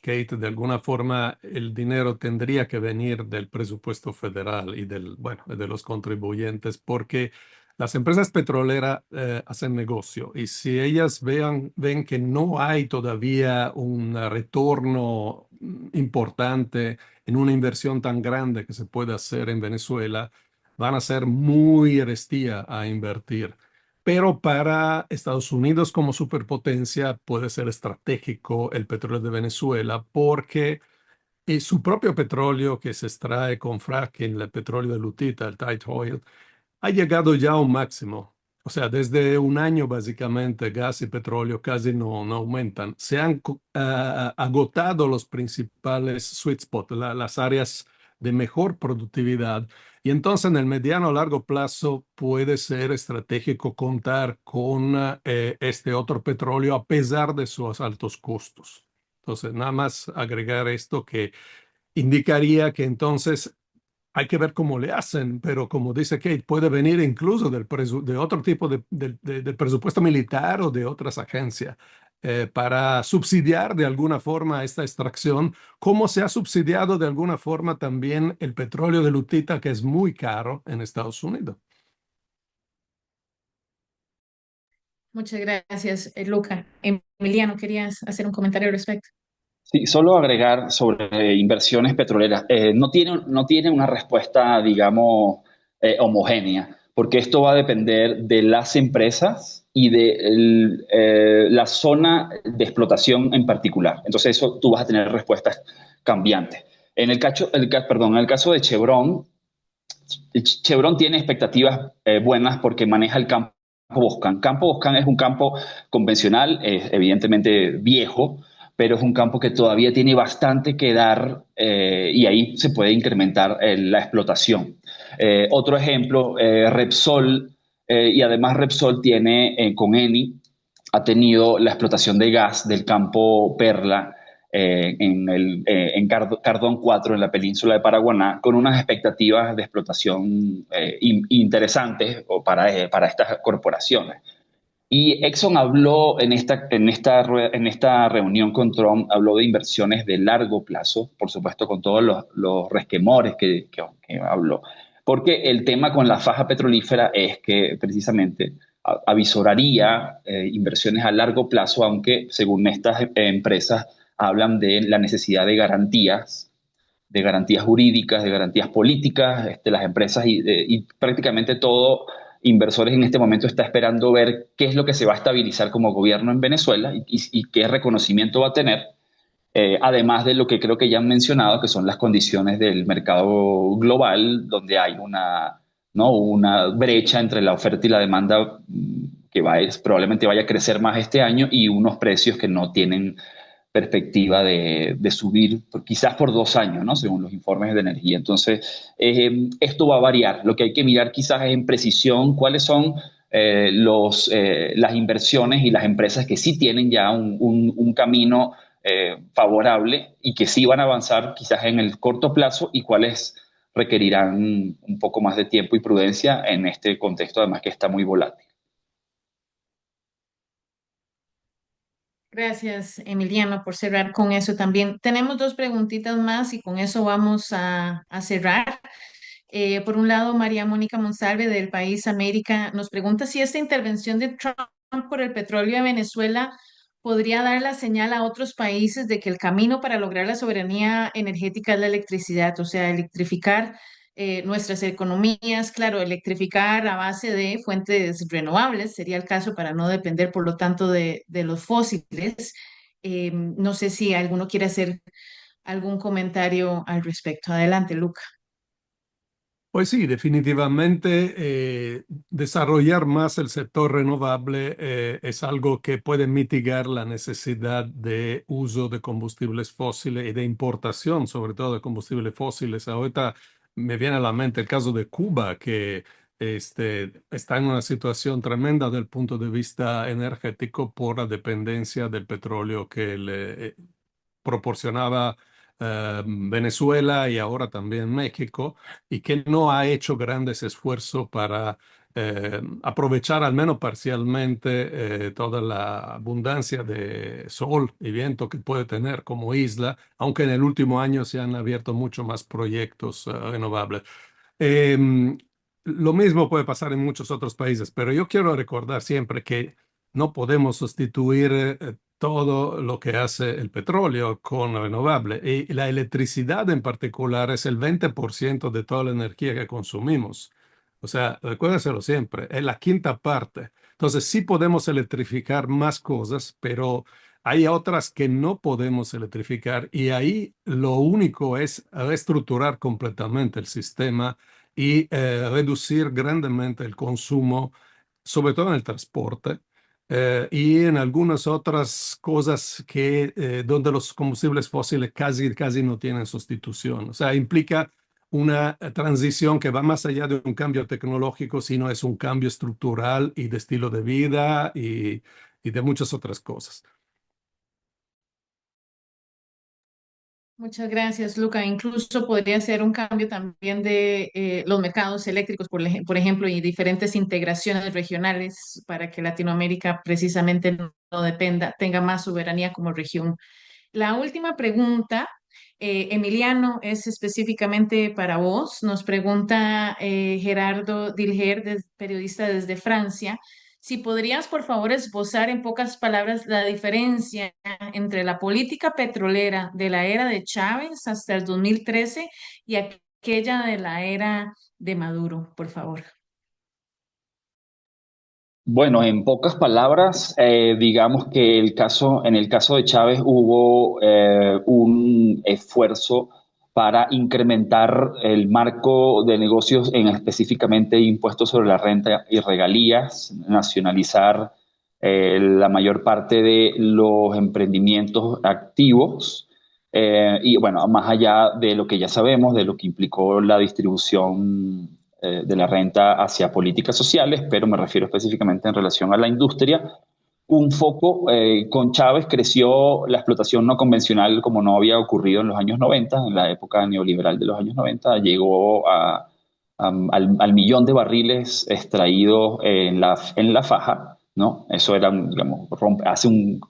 Kate, de alguna forma el dinero tendría que venir del presupuesto federal y de los contribuyentes, porque las empresas petroleras hacen negocio y si ellas ven que no hay todavía un retorno importante en una inversión tan grande que se puede hacer en Venezuela, van a ser muy restia a invertir. Pero para Estados Unidos como superpotencia puede ser estratégico el petróleo de Venezuela porque su propio petróleo que se extrae con fracking, el petróleo de lutita, el tight oil, ha llegado ya a un máximo. O sea, desde un año básicamente gas y petróleo casi no aumentan. Se han agotado los principales sweet spots, las áreas de mejor productividad. Y entonces en el mediano a largo plazo puede ser estratégico contar con este otro petróleo a pesar de sus altos costos. Entonces, nada más agregar esto que indicaría que entonces hay que ver cómo le hacen, pero como dice Kate, puede venir incluso de otro tipo de presupuesto militar o de otras agencias para subsidiar de alguna forma esta extracción, como se ha subsidiado de alguna forma también el petróleo de lutita, que es muy caro en Estados Unidos. Muchas gracias, Luca. Emiliano, ¿querías hacer un comentario al respecto? Sí, solo agregar sobre inversiones petroleras. No tiene una respuesta, digamos, homogénea, porque esto va a depender de las empresas y de la zona de explotación en particular. Entonces, eso tú vas a tener respuestas cambiantes. En el caso de Chevron, Chevron tiene expectativas buenas porque maneja el campo Boscan. Campo Boscan es un campo convencional, evidentemente viejo, pero es un campo que todavía tiene bastante que dar y ahí se puede incrementar la explotación. Otro ejemplo, Repsol, y además Repsol tiene con Eni, ha tenido la explotación de gas del campo Perla en Cardón 4, en la península de Paraguaná, con unas expectativas de explotación interesantes para estas corporaciones. Y Exxon habló en esta reunión con Trump, habló de inversiones de largo plazo, por supuesto con todos los resquemores que habló. Porque el tema con la faja petrolífera es que precisamente avisoraría inversiones a largo plazo, aunque según estas empresas hablan de la necesidad de garantías jurídicas, de garantías políticas, las empresas y prácticamente todo inversores en este momento está esperando ver qué es lo que se va a estabilizar como gobierno en Venezuela y qué reconocimiento va a tener, además de lo que creo que ya han mencionado, que son las condiciones del mercado global, donde hay una brecha entre la oferta y la demanda que probablemente vaya a crecer más este año y unos precios que no tienen perspectiva de subir quizás por 2 años, ¿no? Según los informes de energía. Entonces, esto va a variar. Lo que hay que mirar quizás es en precisión cuáles son las inversiones y las empresas que sí tienen ya un camino favorable y que sí van a avanzar quizás en el corto plazo y cuáles requerirán un poco más de tiempo y prudencia en este contexto, además que está muy volátil. Gracias, Emiliano, por cerrar con eso también. Tenemos 2 preguntitas más y con eso vamos a cerrar. Por un lado, María Mónica Monsalve del País América nos pregunta si esta intervención de Trump por el petróleo de Venezuela podría dar la señal a otros países de que el camino para lograr la soberanía energética es la electricidad, o sea, electrificar nuestras economías, claro, electrificar a base de fuentes renovables sería el caso para no depender, por lo tanto, de los fósiles. No sé si alguno quiere hacer algún comentario al respecto. Adelante, Luca. Pues sí, definitivamente desarrollar más el sector renovable es algo que puede mitigar la necesidad de uso de combustibles fósiles y de importación, sobre todo de combustibles fósiles. Ahorita me viene a la mente el caso de Cuba, que está en una situación tremenda desde el punto de vista energético por la dependencia del petróleo que le proporcionaba Venezuela y ahora también México, y que no ha hecho grandes esfuerzos para aprovechar al menos parcialmente toda la abundancia de sol y viento que puede tener como isla, aunque en el último año se han abierto mucho más proyectos renovables. Eh, lo mismo puede pasar en muchos otros países, pero yo quiero recordar siempre que no podemos sustituir todo lo que hace el petróleo con renovable. Y la electricidad en particular es el 20% de toda la energía que consumimos. O sea, recuérdenselo siempre, es la quinta parte. Entonces, sí podemos electrificar más cosas, pero hay otras que no podemos electrificar y ahí lo único es reestructurar completamente el sistema y reducir grandemente el consumo, sobre todo en el transporte y en algunas otras cosas donde los combustibles fósiles casi no tienen sustitución. O sea, implica una transición que va más allá de un cambio tecnológico, sino es un cambio estructural y de estilo de vida y de muchas otras cosas. Muchas gracias, Luca. Incluso podría ser un cambio también de los mercados eléctricos, por ejemplo, y diferentes integraciones regionales para que Latinoamérica precisamente no dependa, tenga más soberanía como región. La última pregunta, Emiliano, es específicamente para vos. Nos pregunta Gerardo Dilger, periodista desde Francia, si podrías, por favor, esbozar en pocas palabras la diferencia entre la política petrolera de la era de Chávez hasta el 2013 y aquella de la era de Maduro, por favor. Bueno, en pocas palabras, digamos que en el caso de Chávez hubo un esfuerzo para incrementar el marco de negocios en específicamente impuestos sobre la renta y regalías, nacionalizar la mayor parte de los emprendimientos activos y bueno, más allá de lo que ya sabemos, de lo que implicó la distribución de la renta hacia políticas sociales, pero me refiero específicamente en relación a la industria. Un foco, con Chávez creció la explotación no convencional como no había ocurrido en los años 90, en la época neoliberal de los años 90, llegó al millón de barriles extraídos en la faja, ¿no? Eso era, digamos,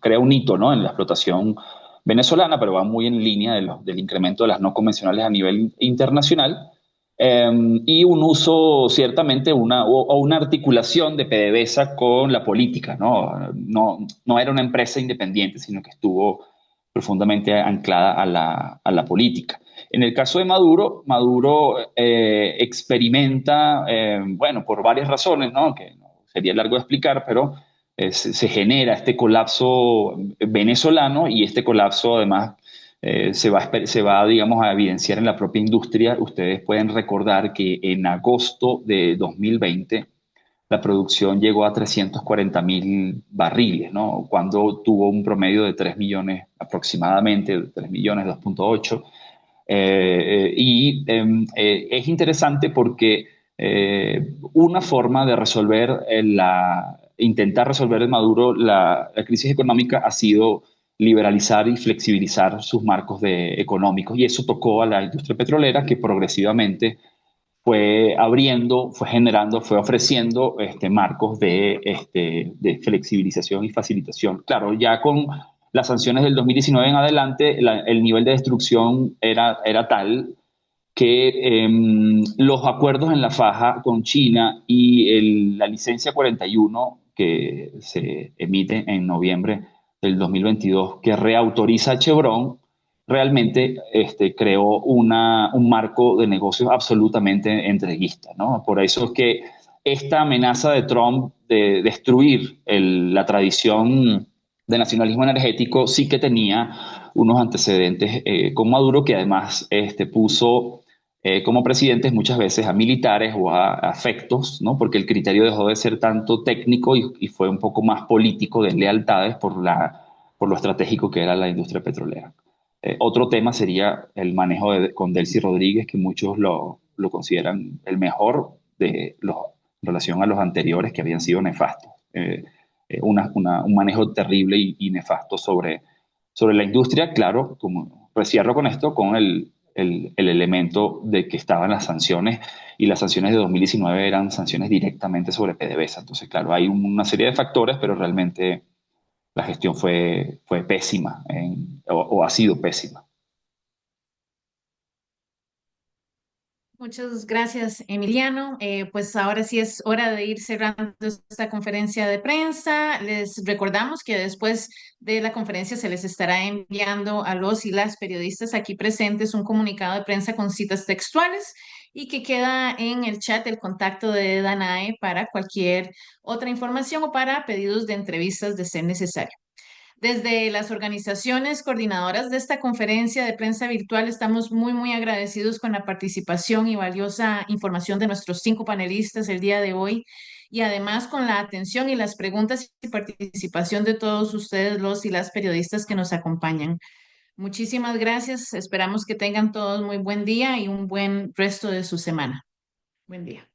crea un hito, ¿no? En la explotación venezolana, pero va muy en línea del incremento de las no convencionales a nivel internacional. Y un uso, ciertamente, o una articulación de PDVSA con la política, ¿no? No era una empresa independiente, sino que estuvo profundamente anclada a la política. En el caso de Maduro, Maduro experimenta, bueno, por varias razones, ¿no? Que no sería largo de explicar, pero se genera este colapso venezolano y este colapso además se va, digamos, a evidenciar en la propia industria. Ustedes pueden recordar que en agosto de 2020 la producción llegó a 340.000 barriles, ¿no? Cuando tuvo un promedio de 3 millones aproximadamente, 3 millones, 2.8. Es interesante porque una forma de intentar resolver en Maduro la crisis económica ha sido liberalizar y flexibilizar sus marcos económicos. Y eso tocó a la industria petrolera que progresivamente fue abriendo, fue generando, fue ofreciendo marcos de flexibilización y facilitación. Claro, ya con las sanciones del 2019 en adelante, el nivel de destrucción era tal que los acuerdos en la faja con China y la licencia 41 que se emite en noviembre del 2022, que reautoriza a Chevron, realmente creó un marco de negocios absolutamente entreguista, ¿no? Por eso es que esta amenaza de Trump de destruir la tradición de nacionalismo energético sí que tenía unos antecedentes con Maduro, que además puso como presidentes muchas veces a militares o a afectos, ¿no? Porque el criterio dejó de ser tanto técnico y fue un poco más político de lealtades por lo estratégico que era la industria petrolera. Otro tema sería el manejo con Delcy Rodríguez, que muchos lo consideran el mejor en relación a los anteriores que habían sido nefastos. Un manejo terrible y nefasto sobre la industria, claro, como cierro con esto, con el elemento de que estaban las sanciones, y las sanciones de 2019 eran sanciones directamente sobre PDVSA. Entonces, claro, hay una serie de factores, pero realmente la gestión fue pésima o ha sido pésima. Muchas gracias, Emiliano. Pues ahora sí es hora de ir cerrando esta conferencia de prensa. Les recordamos que después de la conferencia se les estará enviando a los y las periodistas aquí presentes un comunicado de prensa con citas textuales y que queda en el chat el contacto de Danae para cualquier otra información o para pedidos de entrevistas de ser necesario. Desde las organizaciones coordinadoras de esta conferencia de prensa virtual estamos muy agradecidos con la participación y valiosa información de nuestros 5 panelistas el día de hoy y además con la atención y las preguntas y participación de todos ustedes, los y las periodistas que nos acompañan. Muchísimas gracias. Esperamos que tengan todos muy buen día y un buen resto de su semana. Buen día.